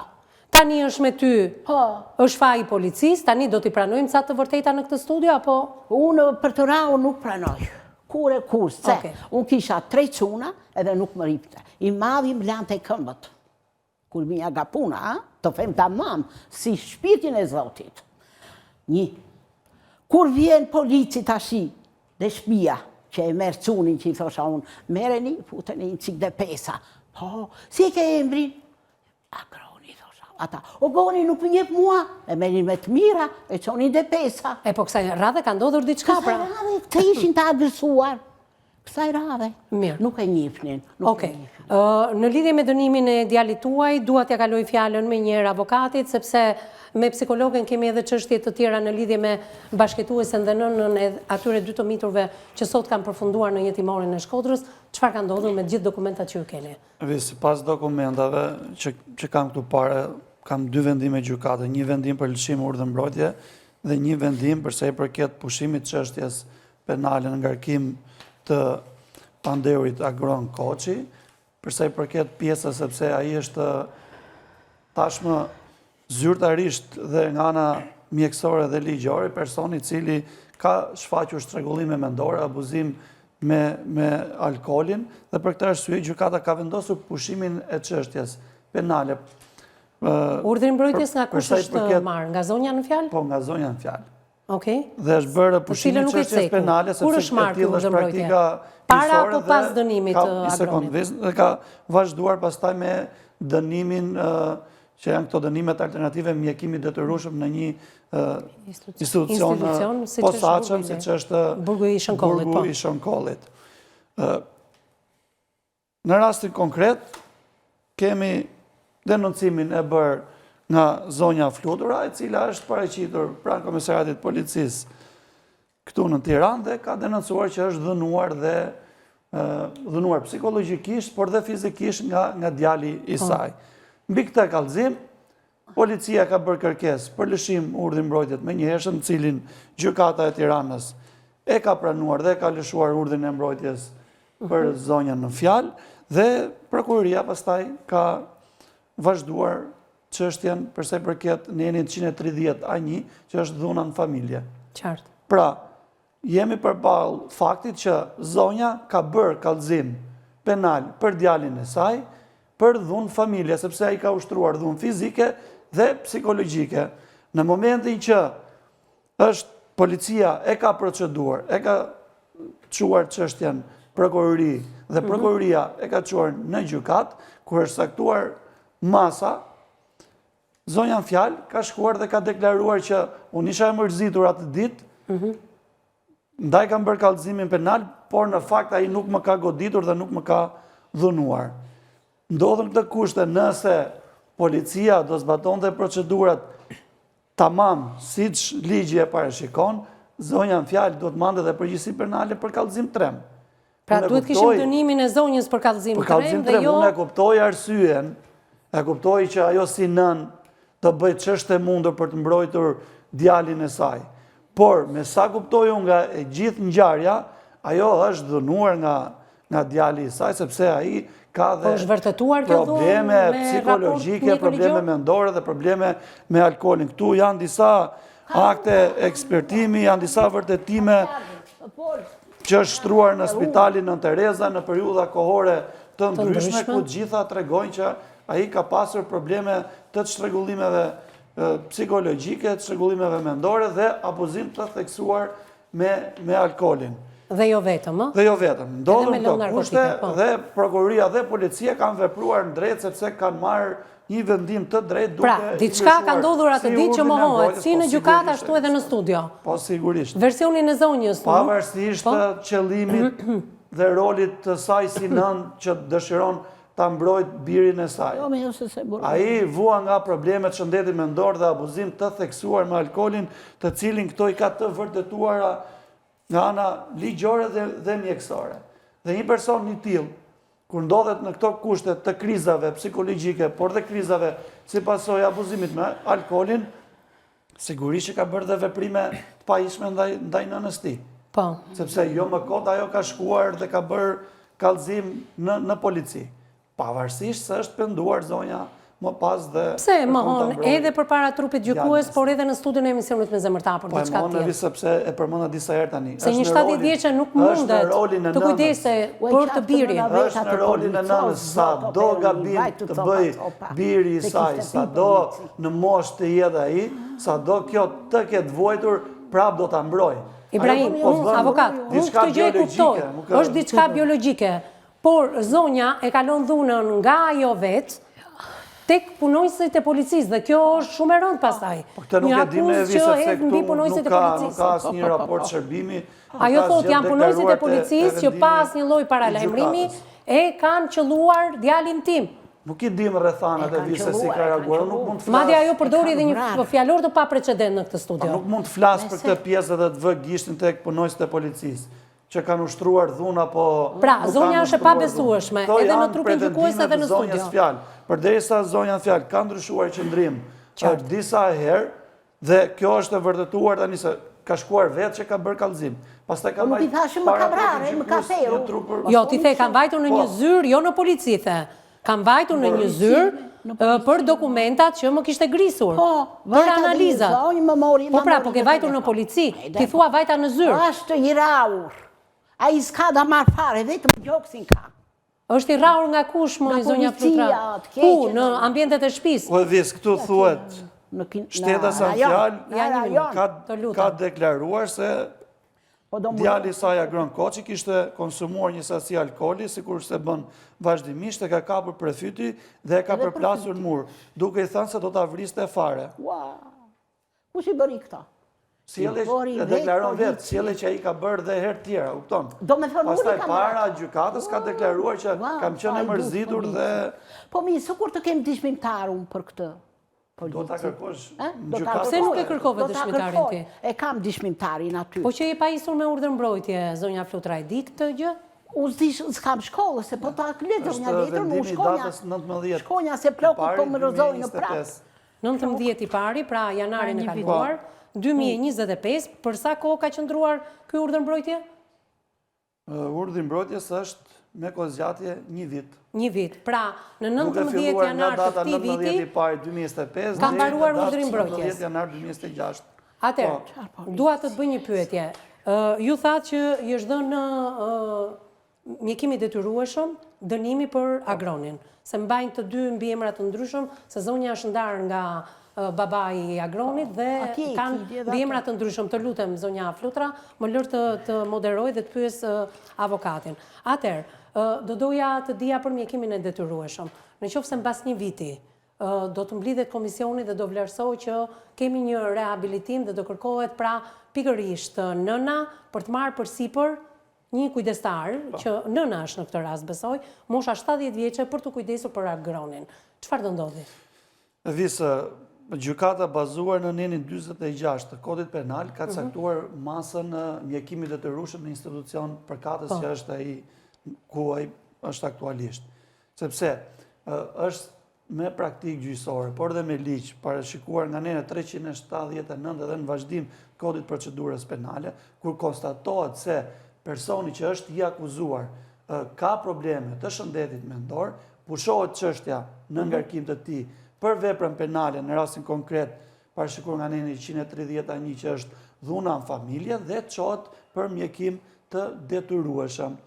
Tani është me ty, Po. është faji policisë, tani do t'i pranojmë ca të vërteta në këtë studio, apo? Unë për të rau nuk pranoj. Kur e kur, se Okej. unë kisha 3 cuna edhe nuk më ripte. I madhi më lante këmbët. Kur mija nga puna, të them ta mamë, si shpirtin e Zotit. Një. Kur vjen polici tashi dhe shpia, që e merë cunin që i thosha unë, mereni, futeni një cik dhe pesa. Po, si ke emrin? Agroni, thosha. Ata, o goni nuk më njep mua, e merin me të mira, e qonin dhe pesa. E po kësaj radhe ka ndodhur diçka, Kësaj pra? radhe, të ishin të agresuar. Kësaj radhe. Mirë. Nuk e njifnin. Okej. Në lidhje me dënimin e djalit tuaj, dua t'ja kaloj fjalën me njëherë avokatit, sepse me psikologën kemi edhe çështje të tjera në lidhje me bashkëtuesen dhe nënën e atyre dy të miturve që sot kanë përfunduar në jetimorin e Shkodrës. Çfarë ka ndodhur me gjithë dokumentat që ju keni? Sipas dokumentave që kam këtu pare, kam 2 vendime gjykate, një vendim për lëshim urdhër mbrojtje dhe një vendim për sa i përket pushimit çështjes penale në ngarkim të pandehurit Agron Koçi, për sa i përket pjesës sepse ai është tashmë zyrtarisht dhe nga ana mjekësore dhe ligjore personi i cili ka shfaqur shtregullime mendore, abuzim me alkoolin dhe për këtë arsye gjykata ka vendosur pushimin e çështjes penale. Urdhri mbrojtjes nga kush për sa i është përket- marrë? Nga zonja në fjalë? Po, nga zonja në fjalë. Okej. Dhe është bërë pushimi cilën nuk e çështjes ceku. penale Kur është marrë tillë ky është urdhër mbrojtje? praktika Para hisore apo dhe pas dënimit ka- të një sekond, Agronit? dhe ka vazhduar pastaj me dënimin që janë këto dënimet alternative mjekimi detyrueshëm në një institucion siç është posaçëm, burgu i- siç është burgu i Shënkollit, po. burgu i Shënkollit. Në rastin konkret, kemi denoncimin e bërë nga zonja Flutura, e cila është paraqitur pranë Komisariatit Policisë këtu në Tiranë dhe ka denoncuar që është dhënuar dhe dhunuar psikologjikisht, por dhe fizikisht nga djali i saj. Mbi këtë kallëzim, policia ka bërë kërkesë për lëshim urdhrin mbrojtjet me njëhershëm, cilin gjykata e Tiranës e ka pranuar dhe ka lëshuar urdhrin e mbrojtjes për zonjën në fjalë, dhe prokuroria pastaj ka vazhduar çështjen përsa i përket nenit 130 A1, që është dhuna në familje. Qartë. Pra, jemi përballë faktit që zonja ka bërë kallëzim penal për djalin e saj për dhunë familje, sepse ai ka ushtruar dhunë fizike dhe psikologjike. Në momentin që policia e ka proceduar, e ka çuar çështjen prokurori dhe prokuroria e ka çuar në gjykat, kur është saktuar masa, zonja në fjalë ka shkuar dhe ka deklaruar që unë isha e mërzitur atë ditë, ndaj kam bërë kallëzimin penal, por në fakt ai nuk më ka goditur dhe nuk më ka dhunuar. Ndodhen këtë kushte nëse policia do zbatonte procedurat tamam siç ligji e parashikon, zonja në fjalë do të mande dhe përgjegjësi penale për kallëzim trem. Pra duhet kishim dënimin e zonjës për kallëzim trem dhe jo... Unë e kuptoj arsyen, e kuptoj që ajo si nën të bëjë çështë e mundur për të mbrojtur djalin e saj. Por, me sa kuptoj unë nga e gjithë ngjarja, ajo është dhunuar nga djali i saj, sepse ai ka dhe probleme psikologjike, probleme mendore dhe probleme me alkoolin. Këtu janë disa akte ekspertimi, janë disa vërtetime që është shtruar në spitalin Nën Tereza në periudha kohore të ndryshme, ku gjitha tregojnë që ai ka pasur probleme të çrregullimeve psikologjike, të çrregullimeve mendore dhe abuzim të theksuar me alkoolin. Dhe jo vetëm, ë? Dhe jo vetëm. Ndodhen këto kushte dhe prokuroria dhe policia kanë vepruar në drejtë sepse kanë marrë një vendim të drejtë duke... Pra, diçka ka ndodhur atë ditë që mohohet, si në gjykat ashtu edhe në studio. Po, sigurisht. Versionin e zonjës. Pavarësisht qëllimit dhe rolit të saj si nën që dëshiron ta mbrojt birin e saj. Ai vua nga problemet shëndetit mendor dhe abuzim të theksuar me alkoolin, të cilin këto i ka të vërtetuara nga ana ligjore dhe mjekësore. Dhe një person një tillë, kur ndodhet në këto kushte të krizave psikologjike, por dhe krizave si pasojë abuzimit me alkoolin, sigurisht që ka bërë dhe veprime të pajishme ndaj nënës tij. Po. Sepse jo më kot ajo ka shkuar dhe ka bërë kallëzim në polici. Pavarësisht se është penduar zonja më pas dhe... Pse e mohon edhe përpara trupit gjykues, por edhe në studion e emisionit Me Zemër të Hapur, po e mohon në sepse e përmenda disa herë tani. Se një 70 vjeçe nuk mundet të kujdese për të birin. Është në rolin e nënës, sa do gabim të bëj biri i saj, sa do në moshë të jetë ai, sa do kjo të ketë vojtur, prap do ta mbroj. Ibrahim, avokat, unë këtë gjë e kuptoj, është diçka biologjike, por zonja e kalon dhunën nga ajo vetë tek punojësit e policisë, dhe kjo është shumë e rëndë pastaj. Këtë nuk e di me vise se këtu nuk ka asë një raport shërbimi. Ajo thot janë punojësit e policisë që pas një lloj paralajmërimi e kanë qelluar djalin tim. Nuk i dim rrethanat e vise si ka reaguar, nuk mund të flas. Madje ajo përdori edhe një fjalor të paprecedent në këtë studio. Nuk mund të flas për këtë pjesë dhe të vë gishtin tek punojësit e policisë që kanë ushtruar dhuna, po... Pra, zonja është e pabesueshme, edhe në trupin gjykues edhe në studio. Përderisa zonja në fjalë ka ndryshuar qëndrim disa herë, dhe kjo është e vërtetuar tani se ka shkuar vetë që ka bërë kallëzim. Pastaj ka mbajtur para trupit gjykues. Jo, ti the kanë mbajtur në një zyrë, jo në polici the. Kanë mbajtur në një zyrë për dokumentat që më kishte grisur. Për analizat. Po pra, po ke vajtur në polici, ti thua vajta në zyrë. Është i raur. A i s'ka da marë fare, vetëm gjoksin ka. Është i raur nga kush, më zonja Flutra? Ku, në ambientet e shtëpisë? Po vis, këtu thuhet, shteta sa fjalë ka deklaruar se djali i saj Agron Koçi kishte konsumuar një sasi alkooli, sikur se bën vazhdimisht, e ka kapur prefyti dhe e ka përplasur në mur, duke i thënë se do ta vriste fare. Kush i bëri këta? Sjellë e deklaron vetë, sjellë që ai ka bërë dhe herë tjera, kupton? Pastaj para gjykatës ka deklaruar që kam qenë e mërzitur dhe... Po mi, së kur të kem dëshmitarun për këtë? Do ta kërkosh gjykatë. Pse nuk e kërkove dëshmitarin ti? E kam dëshmitarin aty. Po që je pajisur me urdhër mbrojtje, zonja Flutra, e di këtë gjë? Unë s'kam shkollë, se po ta letër një letër, në shkonja. Datës 19. Shkonja se plokët po më rëzojnë në prapë. 19 i pari, pra janarin e kaluar, 2025, për sa kohë ka qëndruar ky urdhër mbrojtje? Urdhri mbrojtjes është me kozgjatje 1 vit. 1 vit. Pra, në 19 janar të këtij viti, 19 i pari 2025, ka mbaruar urdhri mbrojtjes. 19 janar 2026. Atëherë, dua të të bëj një pyetje. Ju thatë që i është dhënë mjekimi detyrueshëm dënimi për Agronin, se mbajnë të dy mbiemra të ndryshëm, se zonja është ndarë nga babai i Agronit dhe kanë mbiemra të ndryshëm. Të lutem zonja Flutra, më lër të moderoj dhe të pyes avokatin. Atëherë, do doja të dija për mjekimin e detyrueshëm. Në qoftë se mbas 1 viti do të mblidhet komisioni dhe do vlerësoj që kemi një rehabilitim dhe do kërkohet pra pikërisht nëna për të marrë përsipër një kujdestar, që nëna është në këtë rast besoj, mosha 70 vjeçe për të kujdesur për Agronin. Çfarë do ndodhi? Visë, gjykata bazuar në nenin 46 të kodit penal ka caktuar masën në mjekimit detyrueshëm në institucion përkatës që është ai ku ai është aktualisht. Sepse është me praktikë gjyqësore, por dhe me ligj, parashikuar nga nena 379 dhe në vazhdim kodit procedurës penale, kur konstatohet se personi që është i akuzuar ka probleme të shëndetit mendor, pushohet çështja në ngarkim të tij për veprën penale në rastin konkret parashikuar nga neni 131 që është dhuna në familje dhe çohet për mjekim të detyrueshëm.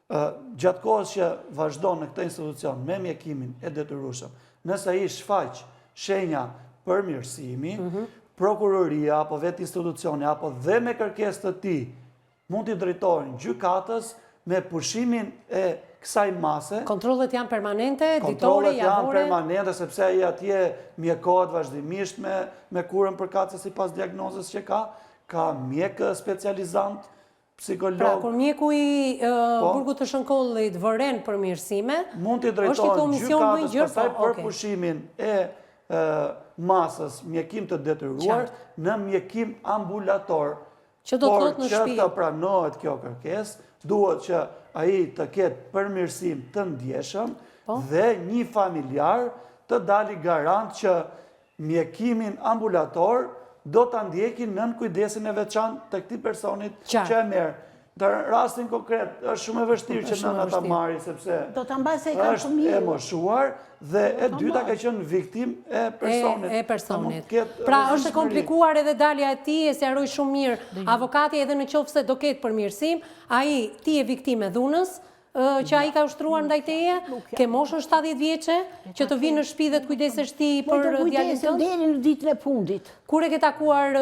Gjatë kohës që vazhdon në këtë institucion me mjekimin e detyrueshëm, nëse ai shfaq shenja përmirësimi, prokuroria apo vetë institucioni apo dhe me kërkesë të tij mund t'i drejtohen gjykatës me pushimin e kësaj mase. Kontrollet janë permanente, ditore, Kontrollet janë javore? permanente, sepse ai atje mjekohet vazhdimisht me kurën përkatëse sipas diagnozës që ka mjek specializant, psikolog. Pra, kur mjeku i burgut të Shënkollit vëren përmirësime, mund t'i drejtohen gjykatës pastaj për pushimin e masës mjekim të detyruar në mjekim ambulator. Që do të thotë në shtëpi. Por që të pranohet kjo kërkesë, duhet që ai të ketë përmirësim të ndjeshëm dhe një familjar të dali garant që mjekimin ambulator do të ndjekin nën kujdesin e veçantë të këtij personit që e merr. Në rastin konkret është shumë e vështirë që nëna ta marrë sepse është e moshuar dhe e dyta ka qenë viktim e personit. Pra është e komplikuar edhe dalja e tij, e sqaroi shumë mirë avokati, edhe në qoftë se do ketë përmirësim, ai ti je viktim e dhunës që ai ka ushtruar ndaj teje, ke moshën 70 vjeçe, që të vinë në shtëpi dhe të kujdesesh ti për djalin tënd. Deri në ditën e fundit. Kur e ke takuar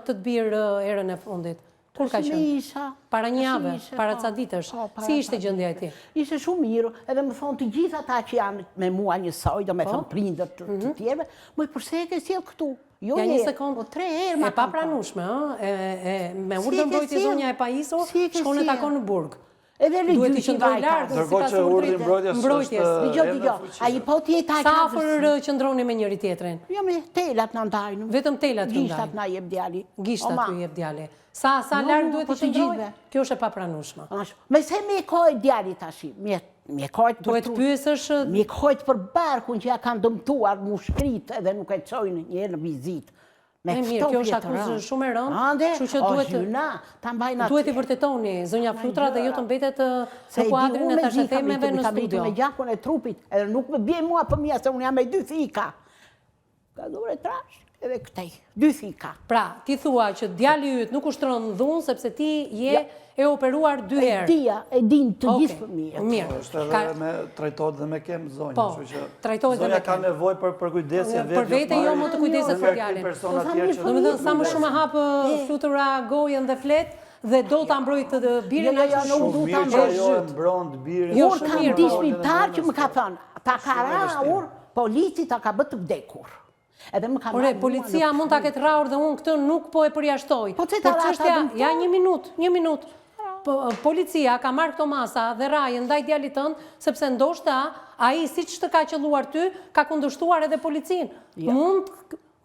të të birë herën e fundit? Kur ka qenë? Para një jave, para ca ditësh. Si ishte gjendja e tij? Ishte shumë mirë, edhe më thonë të gjithë ata që janë me mua njësoj, do me thonë prindër të tjerëve, më përse e ke sjell këtu? Jo një sekond, 3 herë e papranueshme, me urdhër mbrojtje zonja e pajisur, shkon e takon në burg. Duhet i qëndroj larg sipas urdhrit mbrojtjes. Dëgjoj, ai po ti ta ka. Sa afër qëndroni me njëri tjetrin? Jo, me telat na ndajnë. Vetëm telat të ndajnë. Gishtat na jep djali. Gishtat ju jep djali. Sa larg duhet i qëndroj? Kjo është e papranueshme. Me se me kohë djali tash, me kohë duhet pyesësh. Me kohë për barkun që ja kanë dëmtuar mushkrit edhe nuk e çojnë një herë në vizitë. Mirë, kjo është akuzë shumë e rëndë, kështu që duhet i vërtetoni zonja Flutra dhe ju të mbetet në kuadrin e tash themeve në studio. Me gjakun e trupit, edhe nuk më bie mua për mia se unë jam me 2 fika. Ka dhurë trash edhe këtej, 2 fika. Pra, ti thua që djali yt nuk ushtron dhunë sepse ti je e operuar 2 herë. E din të gjithë fëmijët. Mirë. Është edhe me trajtohet dhe me kem zonja, kështu që trajtohet dhe me zonja ka nevojë për kujdesje vetë. Për vete jo më të kujdeset për djalin. Domethënë sa më shumë hap Flutura gojën dhe flet dhe do ta mbrojë të birin aq shumë. Shumë mirë që ajo e mbron birin. Jo, shumë mirë. Dishmitar që më ka thënë, ta ka rrahur, polici ta ka bë të vdekur. Ore, policia mund ta ketë rrahur dhe unë këtë nuk po e përjashtoj. Po çeta çështja, ja një minutë. Policia ka marrë këto masa dhe rrajën ndaj djalit tënd, sepse ndoshta ai siç të ka qelluar ty, ka kundërshtuar edhe policinë.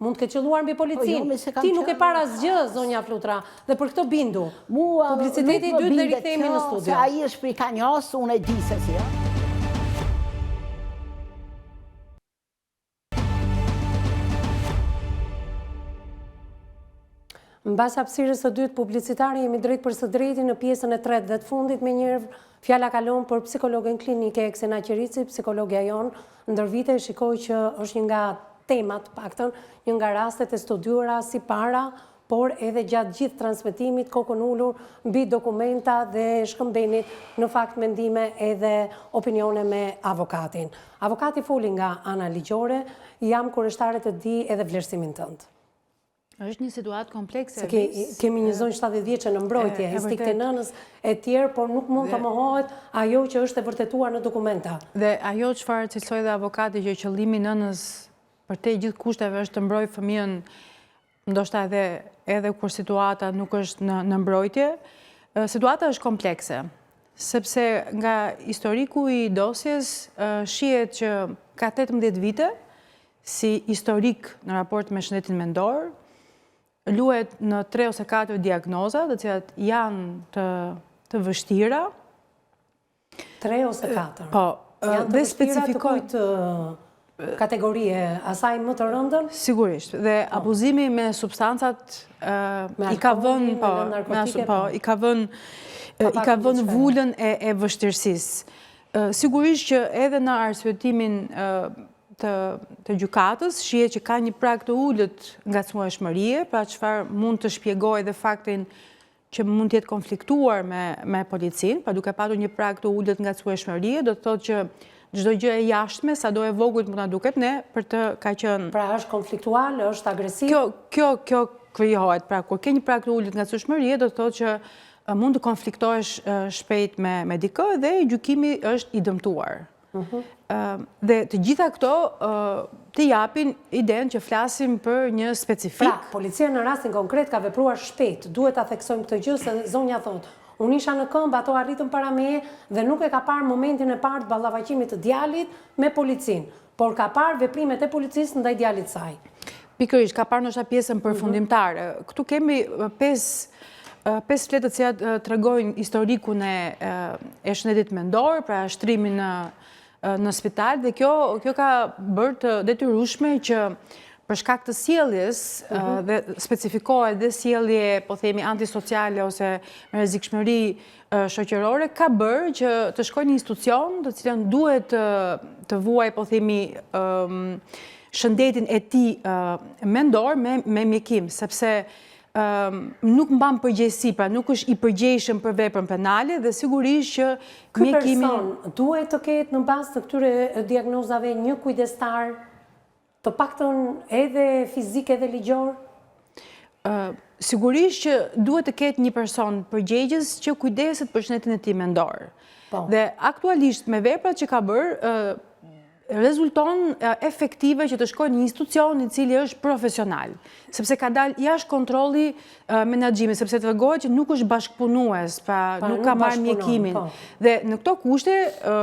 Mund të ke qelluar mbi policinë. Ti nuk e para asgjë, zonja Flutra, dhe për këtë bindu. Publiciteti i dytë dhe rikthehemi në studio. Se ai është prikanjos, unë e di se si. Mbas hapësirës së dytë publicitare, jemi drejt për së drejti në pjesën e tretë dhe të fundit. Me njëherë fjala kalon për psikologën klinike Eksena Qerici, psikologja jonë. Ndër vite shikoj që është një nga temat, paktën, një nga rastet e studiuara si para, por edhe gjatë gjithë transmetimit, kokën ullur, mbi dokumenta dhe shkëmbenit në fakt mendime edhe opinione me avokatin. Avokati foli nga ana ligjore, jam kurioztare të di edhe vlerësimin tënd. Është një situatë komplekse. Kemi një zonjë 70 vjeçë në mbrojtje, e stikte nënës e tjerë, por nuk mund të mohohet ajo që është e vërtetuar në dokumenta. Dhe ajo çfarë cilësoi dhe avokati që qëllimi nënës për te gjithë kushteve është të mbrojë fëmijën, ndoshta edhe kur situata nuk është në mbrojtje. Situata është komplekse, sepse nga historiku i dosjes shihet që ka 18 vite si historik në raport me shëndetin mendor, luhet në 3 ose 4 diagnoza, të cilat janë të vështira. 3 ose 4? Po, janë të vështira të kujtë kategorie asaj më të rëndën? Sigurisht, dhe abuzimi me substancat i ka vënë vullën e vështirësisë. Sigurisht që edhe në arsyetimin të gjykatës shihet që ka një prag të ulët ngacmueshmërie, pra çfarë mund të shpjegojë edhe faktin që mund të jetë konfliktuar me policinë, pa duke patur një prag të ulët ngacmueshmërie, do të thotë që çdo gjë e jashtme, sado e vogël mund na duket ne, për të ka qenë. Pra është konfliktual, është agresiv? Kjo krijohet, pra kur ke një prag të ulët ngacmueshmërie, do të thotë që mund të konfliktohesh shpejt me dikë dhe gjykimi është i dëmtuar. Dhe të gjitha këto të japin idenë që flasim për një specifik. Pra, policia në rastin konkret ka vepruar shpejt, duhet ta theksojmë këtë gjë, se zonja thotë, unë isha në këmbë, ato arritën para meje dhe nuk e ka parë momentin e parë të ballafaqimit të djalit me policinë, por ka parë veprimet e policisë ndaj djalit saj. Pikërisht, ka parë ndoshta pjesën përfundimtare. Këtu kemi 5 fletë të cilat tregojnë historikun e shëndetit mendor, pra shtrimin në spital, dhe kjo ka bërë të detyrueshme që për shkak të sjelljes dhe specifikohet dhe sjellje, po themi, antisociale ose me rrezikshmëri shoqërore, ka bërë që të shkojë në institucion të cilën duhet të vuaj, po themi, shëndetin e tij mendor me mjekim, sepse nuk mban përgjegjësi, pra nuk është i përgjegjshëm për veprën penale dhe sigurisht që mjekimi... Ky person duhet të ketë në bazë të këtyre diagnozave një kujdestar të paktën edhe fizik edhe ligjor? Sigurisht që duhet të ketë një person përgjegjës që kujdeset për shëndetin e tij mendor. Dhe aktualisht me veprat që ka bërë, rezulton efektive që të shkojë në një institucion i cili është profesional, sepse ka dalë jashtë kontrolli menaxhimit, sepse tregohet që nuk është bashkëpunues, pra nuk ka marrë mjekimin. Dhe në këto kushte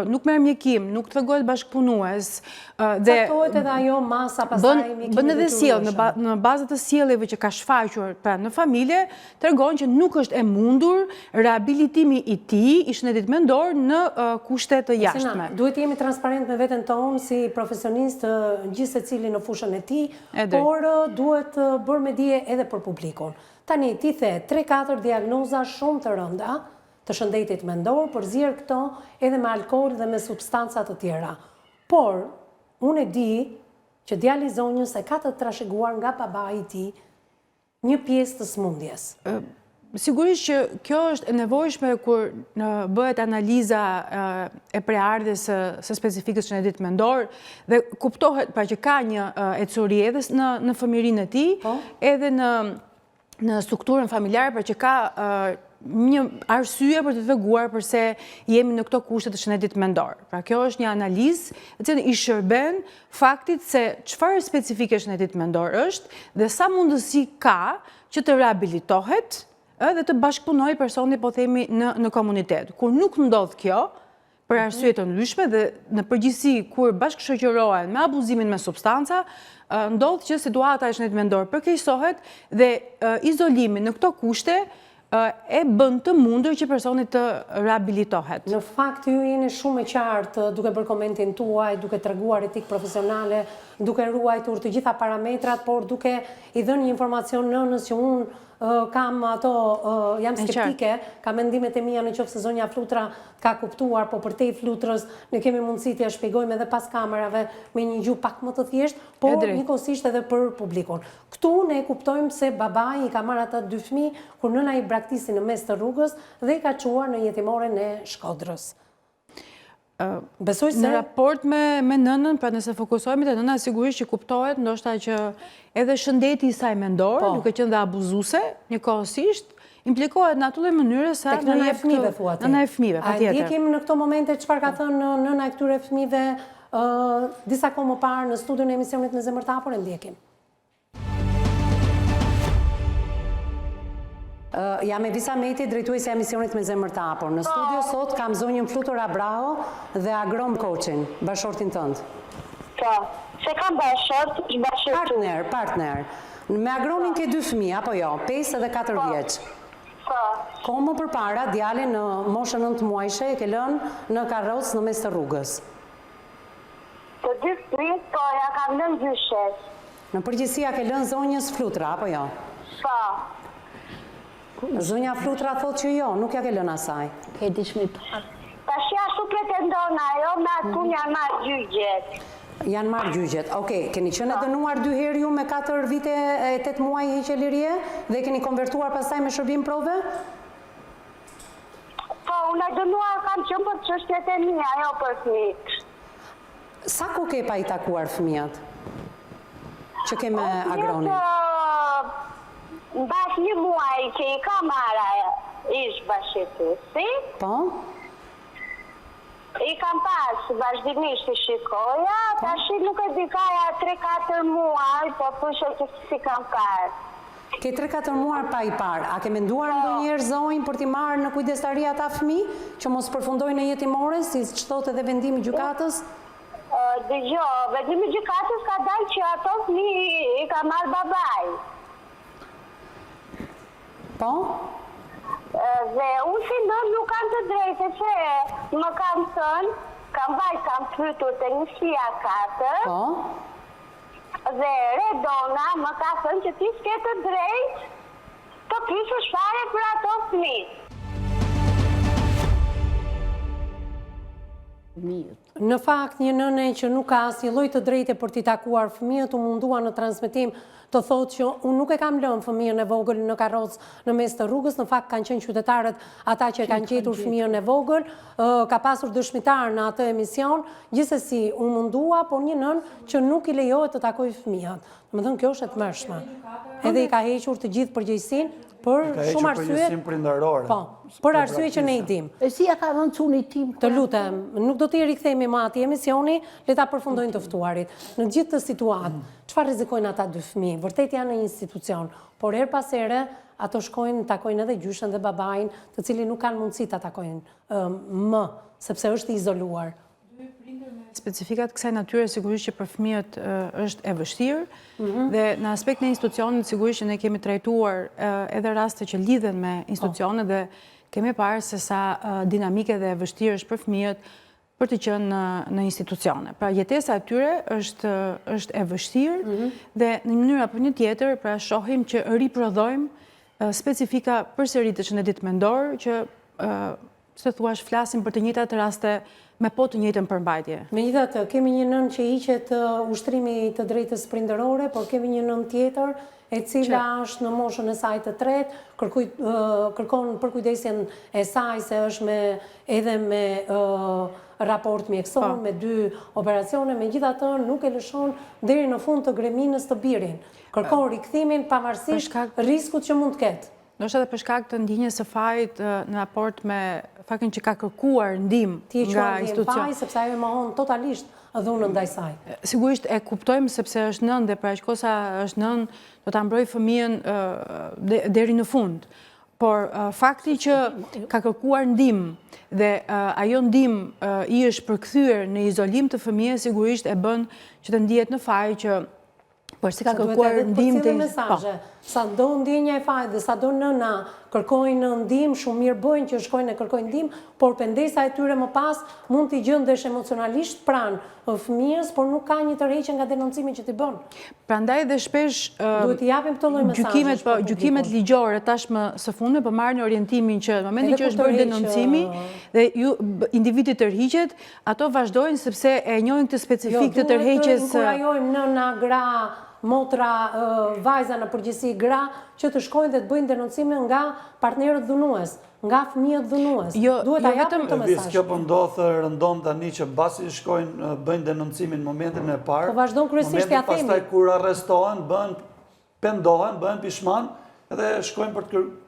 nuk merr mjekim, nuk tregohet bashkëpunues. Caktohet edhe ajo masa pastaj mjekimit. Bën edhe sjell në bazë të sjelljeve që ka shfaqur pra në familje, tregon që nuk është e mundur rehabilitimi i tij i shëndetit mendor në kushte të jashtme. Duhet jemi transparent me veten tonë si profesionist gjithë secili në fushën e tij, por duhet bërë me dije edhe për publikun. Tani ti the 3-4 diagnoza shumë të rënda të shëndetit mendor, përzier këto edhe me alkool dhe me substanca të tjera. Por unë e di që djali i zonjës e ka të trashëguar nga babai i tij një pjesë të smundjes. Sigurisht që kjo është e nevojshme kur bëhet analiza e preardhjes së specifikës shëndetit mendor dhe kuptohet pra që ka një ecuri edhe në fëmijërinë e tij, edhe në strukturën familjare, pra që ka një arsye për të treguar përse jemi në këto kushte të shëndetit mendor. Pra kjo është një analizë e cila i shërben faktit se çfarë specifike shëndetit mendor është dhe sa mundësi ka që të rehabilitohet dhe të bashkëpunoj personi, po themi, në komunitet. Kur nuk ndodh kjo, për arsye të ndryshme dhe në përgjithësi kur bashkëshoqërohen me abuzimin me substanca, ndodh që situata e shëndetit mendor përkeqësohet dhe izolimi në këto kushte e bën të mundur që personi të rehabilitohet. Në fakt, ju jeni shumë e qartë duke bërë komentin tuaj, duke treguar etik profesionale, duke ruajtur të gjitha parametrat, por duke i dhënë një informacion nënës që unë kam ato, jam skeptike, kam mendimet e mia në qoftë se zonja Flutra ka kuptuar, po për te Flutrës ne kemi mundësi t'ia shpjegojmë edhe pas kamerave me një gjuhë pak më të thjeshtë, por njëkohësisht edhe për publikun. Këtu ne kuptojmë se babai i ka marrë ata 2 fëmijë kur nëna i braktisi në mes të rrugës dhe i ka çuar në jetimoren e Shkodrës. Besoj se në raport me nënën, pra nëse fokusohemi te nëna, sigurisht që kuptohet ndoshta që edhe shëndeti i saj mendor, duke qenë dhe abuzuese, njëkohësisht implikohet në atë lloj mënyre sa nëna e fëmijëve thuat. Nëna e fëmijëve, patjetër. A ndjekim në këto momente çfarë ka thënë nëna e këtyre fëmijëve disa kohë më parë në studion e emisionit Me zemër të hapur, e ndjekim. Jam Evisa Meti, drejtuesja e emisionit Me zemër të hapur. Në studio sot kam zonjën Flutur Abraho dhe Agrom Coachin, bashortin tënd. Po, se kam bashort, Partner. Me Agromin ke 2 fëmijë, apo jo? 5 edhe 4 vjeç. Po. Kohë më përpara, djalin në moshën 9 muajshe e ke lënë në karrocë në mes të rrugës. Të 2 fëmijë, po, ja kam lënë gjyshes. Në përgjithësi ja ke lënë zonjës Flutra, apo jo? Po. Zonja Flutra thot që jo, nuk ja ke lënë asaj. Ke dishmi parë. Tash ashtu pretendon ajo, me atë janë marrë gjyqjet. Janë marrë gjyqjet. Okej, keni qenë e dënuar 2 herë ju me 4 vite e 8 muaj hiqje lirie dhe keni konvertuar pastaj me shërbim prove? Po, unë e dënuar kam qenë për çështjet e mia, jo për fëmijët. Sa ku ke pa i takuar fëmijët? Që ke me Agronin? Mbas 1 muaj që i ka marrë ish bashkëtuesi. Po? I kam pas vazhdimisht i shikoja, tash nuk e di ka 3-4 muaj, po thoshe që si kam parë. Ke 3-4 muaj pa i parë. A ke menduar ndonjëherë zonjë për t'i marrë në kujdestari ata fëmijë që mos përfundojnë në jetimoren, si thotë edhe vendimi i gjykatës? Dëgjoj, vendimi i gjykatës ka dalë që ato fëmijë i ka marrë babai. Po? Dhe unë si ndonë nuk kam të drejtë, që më kam thënë, kam pyetur të njësia 4, dhe Redona më ka thënë që ti s'ke të drejtë të pyesësh fare për ato fëmijë. Në fakt, një nëne që nuk ka asnjë lloj të drejtë për t'i takuar fëmijët, u mundua në transmetim të thotë që unë nuk e kam lënë fëmijën e vogël në karrocë në mes të rrugës, në fakt kanë qenë qytetarët ata që kanë gjetur fëmijën e vogël, ka pasur dëshmitar në atë emision, gjithsesi u mundua, por një nënë që nuk i lejohet të takojë fëmijët. Domethënë kjo është e tmerrshme. Edhe i ka hequr të gjithë përgjegjësinë për shumë arsye. Po, për arsye që ne i dim. E si ja ka dhënë çuni tim? Të lutem, nuk do t'i rikthehemi më atij emisioni, le ta përfundojnë të ftuarit. Në gjithë të situatë, çfarë rrezikojnë ata 2 fëmijë? Vërtet janë në një institucion, por her pas here ato shkojnë, takojnë edhe gjyshen dhe babain, të cilin nuk kanë mundësi ta takojnë më, sepse është i izoluar. Specifikat kësaj natyre sigurisht që për fëmijët është e vështirë dhe në aspekt në institucionit sigurisht që ne kemi trajtuar edhe raste që lidhen me institucionet dhe kemi parë se sa dinamike dhe e vështirë është për fëmijët për të qenë në institucione. Pra jetesa e tyre është e vështirë dhe në mënyrë apo një tjetër pra shohim që riprodhojmë specifika përsëri të shëndetit mendor që se thuash flasim për të njëjtat raste me po të njëjtën përmbajtje. Megjithatë, kemi një nënë që hiqet ushtrimi të drejtës prindërore, por kemi një nënë tjetër e cila është në moshën e saj të tretë, kërkon përkujdesjen e saj se është edhe me raport mjekësor, me 2 operacione, megjithatë nuk e lëshon deri në fund të greminës të birin. Kërkon rikthimin pavarësisht riskut që mund të ketë. Ndoshta edhe për shkak të ndjenjes së fajit në raport me faktin që ka kërkuar ndihmë nga institucioni. Sepse ajo mohon totalisht dhunën ndaj saj. Sigurisht e kuptojmë sepse është nënë dhe për aq kohë sa është nënë do ta mbrojë fëmijën deri në fund. por fakti që ka kërkuar ndihmë dhe ajo ndihmë i është përkthyer në izolim të fëmijës, sigurisht e bën që të ndihet në faj që por si ka kërkuar ndihmë të mesazhe. Sa do ndjenja e fajit dhe sa do nëna kërkojnë ndihmë, shumë mirë bëjnë që shkojnë e kërkojnë ndihmë, por pendesa e tyre më pas mund t'i gjendesh emocionalisht pranë fëmijës, por nuk ka një tërheqje nga denoncimi që t'i bën. Prandaj dhe shpesh duhet t'i japim këto lloj mesazhesh. Gjykimet ligjore tashmë së fundmi po marrin orientimin që në momentin që është bërë denoncimi dhe individi tërhiqet, ato vazhdojnë sepse e njohin këtë specifik të tërheqjes. Jo, inkurajojmë nëna, gra, motra, vajza në përgjithësi, gra, që të shkojnë dhe të bëjnë denoncime nga partnerët dhunues, nga fëmijët dhunues. Duhet ta japim këtë mesazh. Kjo po ndodh rëndom tani që mbasi shkojnë bëjnë denoncimin në momentin e parë. Po vazhdon kryesisht ja themi. Pastaj kur arrestohen, pendohen, bëhen pishman dhe shkojnë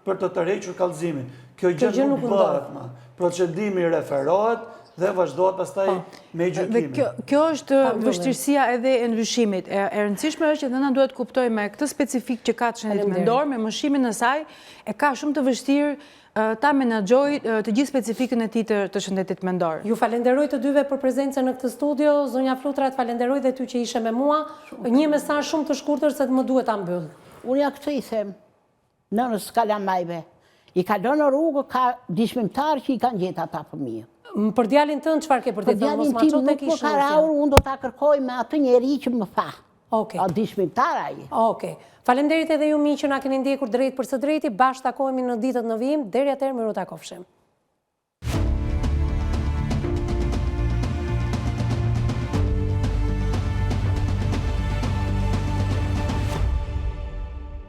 për të tërhequr kallëzimin. Kjo gjë nuk bëhet më. Procedimi referohet dhe vazhdohet pastaj me gjykimin. Kjo është vështirësia edhe e ndryshimit. E rëndësishme është që nëna duhet kuptoj me këtë specifik që ka të shëndetit mendor, me mëshimin e saj, e ka shumë të vështirë ta menaxhoj të gjithë specifikën e tij të shëndetit mendor. Ju falenderoj të dyve për prezencën në këtë studio. Zonja Flutra, të falenderoj dhe ty që ishe me mua. Një mesazh shumë të shkurtër se më duhet ta mbyll. Unë ja këtë i them nënës kalamajve. I ka lënë rrugë, ka dishmimtar që i kanë gjetë ata fëmijë. Për djalin tënd çfarë ke për të thënë? Mos ma çon tek nuk ka raur, unë do ta kërkoj me atë njerëz që më tha. Okej. A dishmimtar ai. Okej. Faleminderit edhe ju miq që na keni ndjekur drejt për së drejti. Bashkë takohemi në ditët në vijim. Deri atëherë miru takofshim.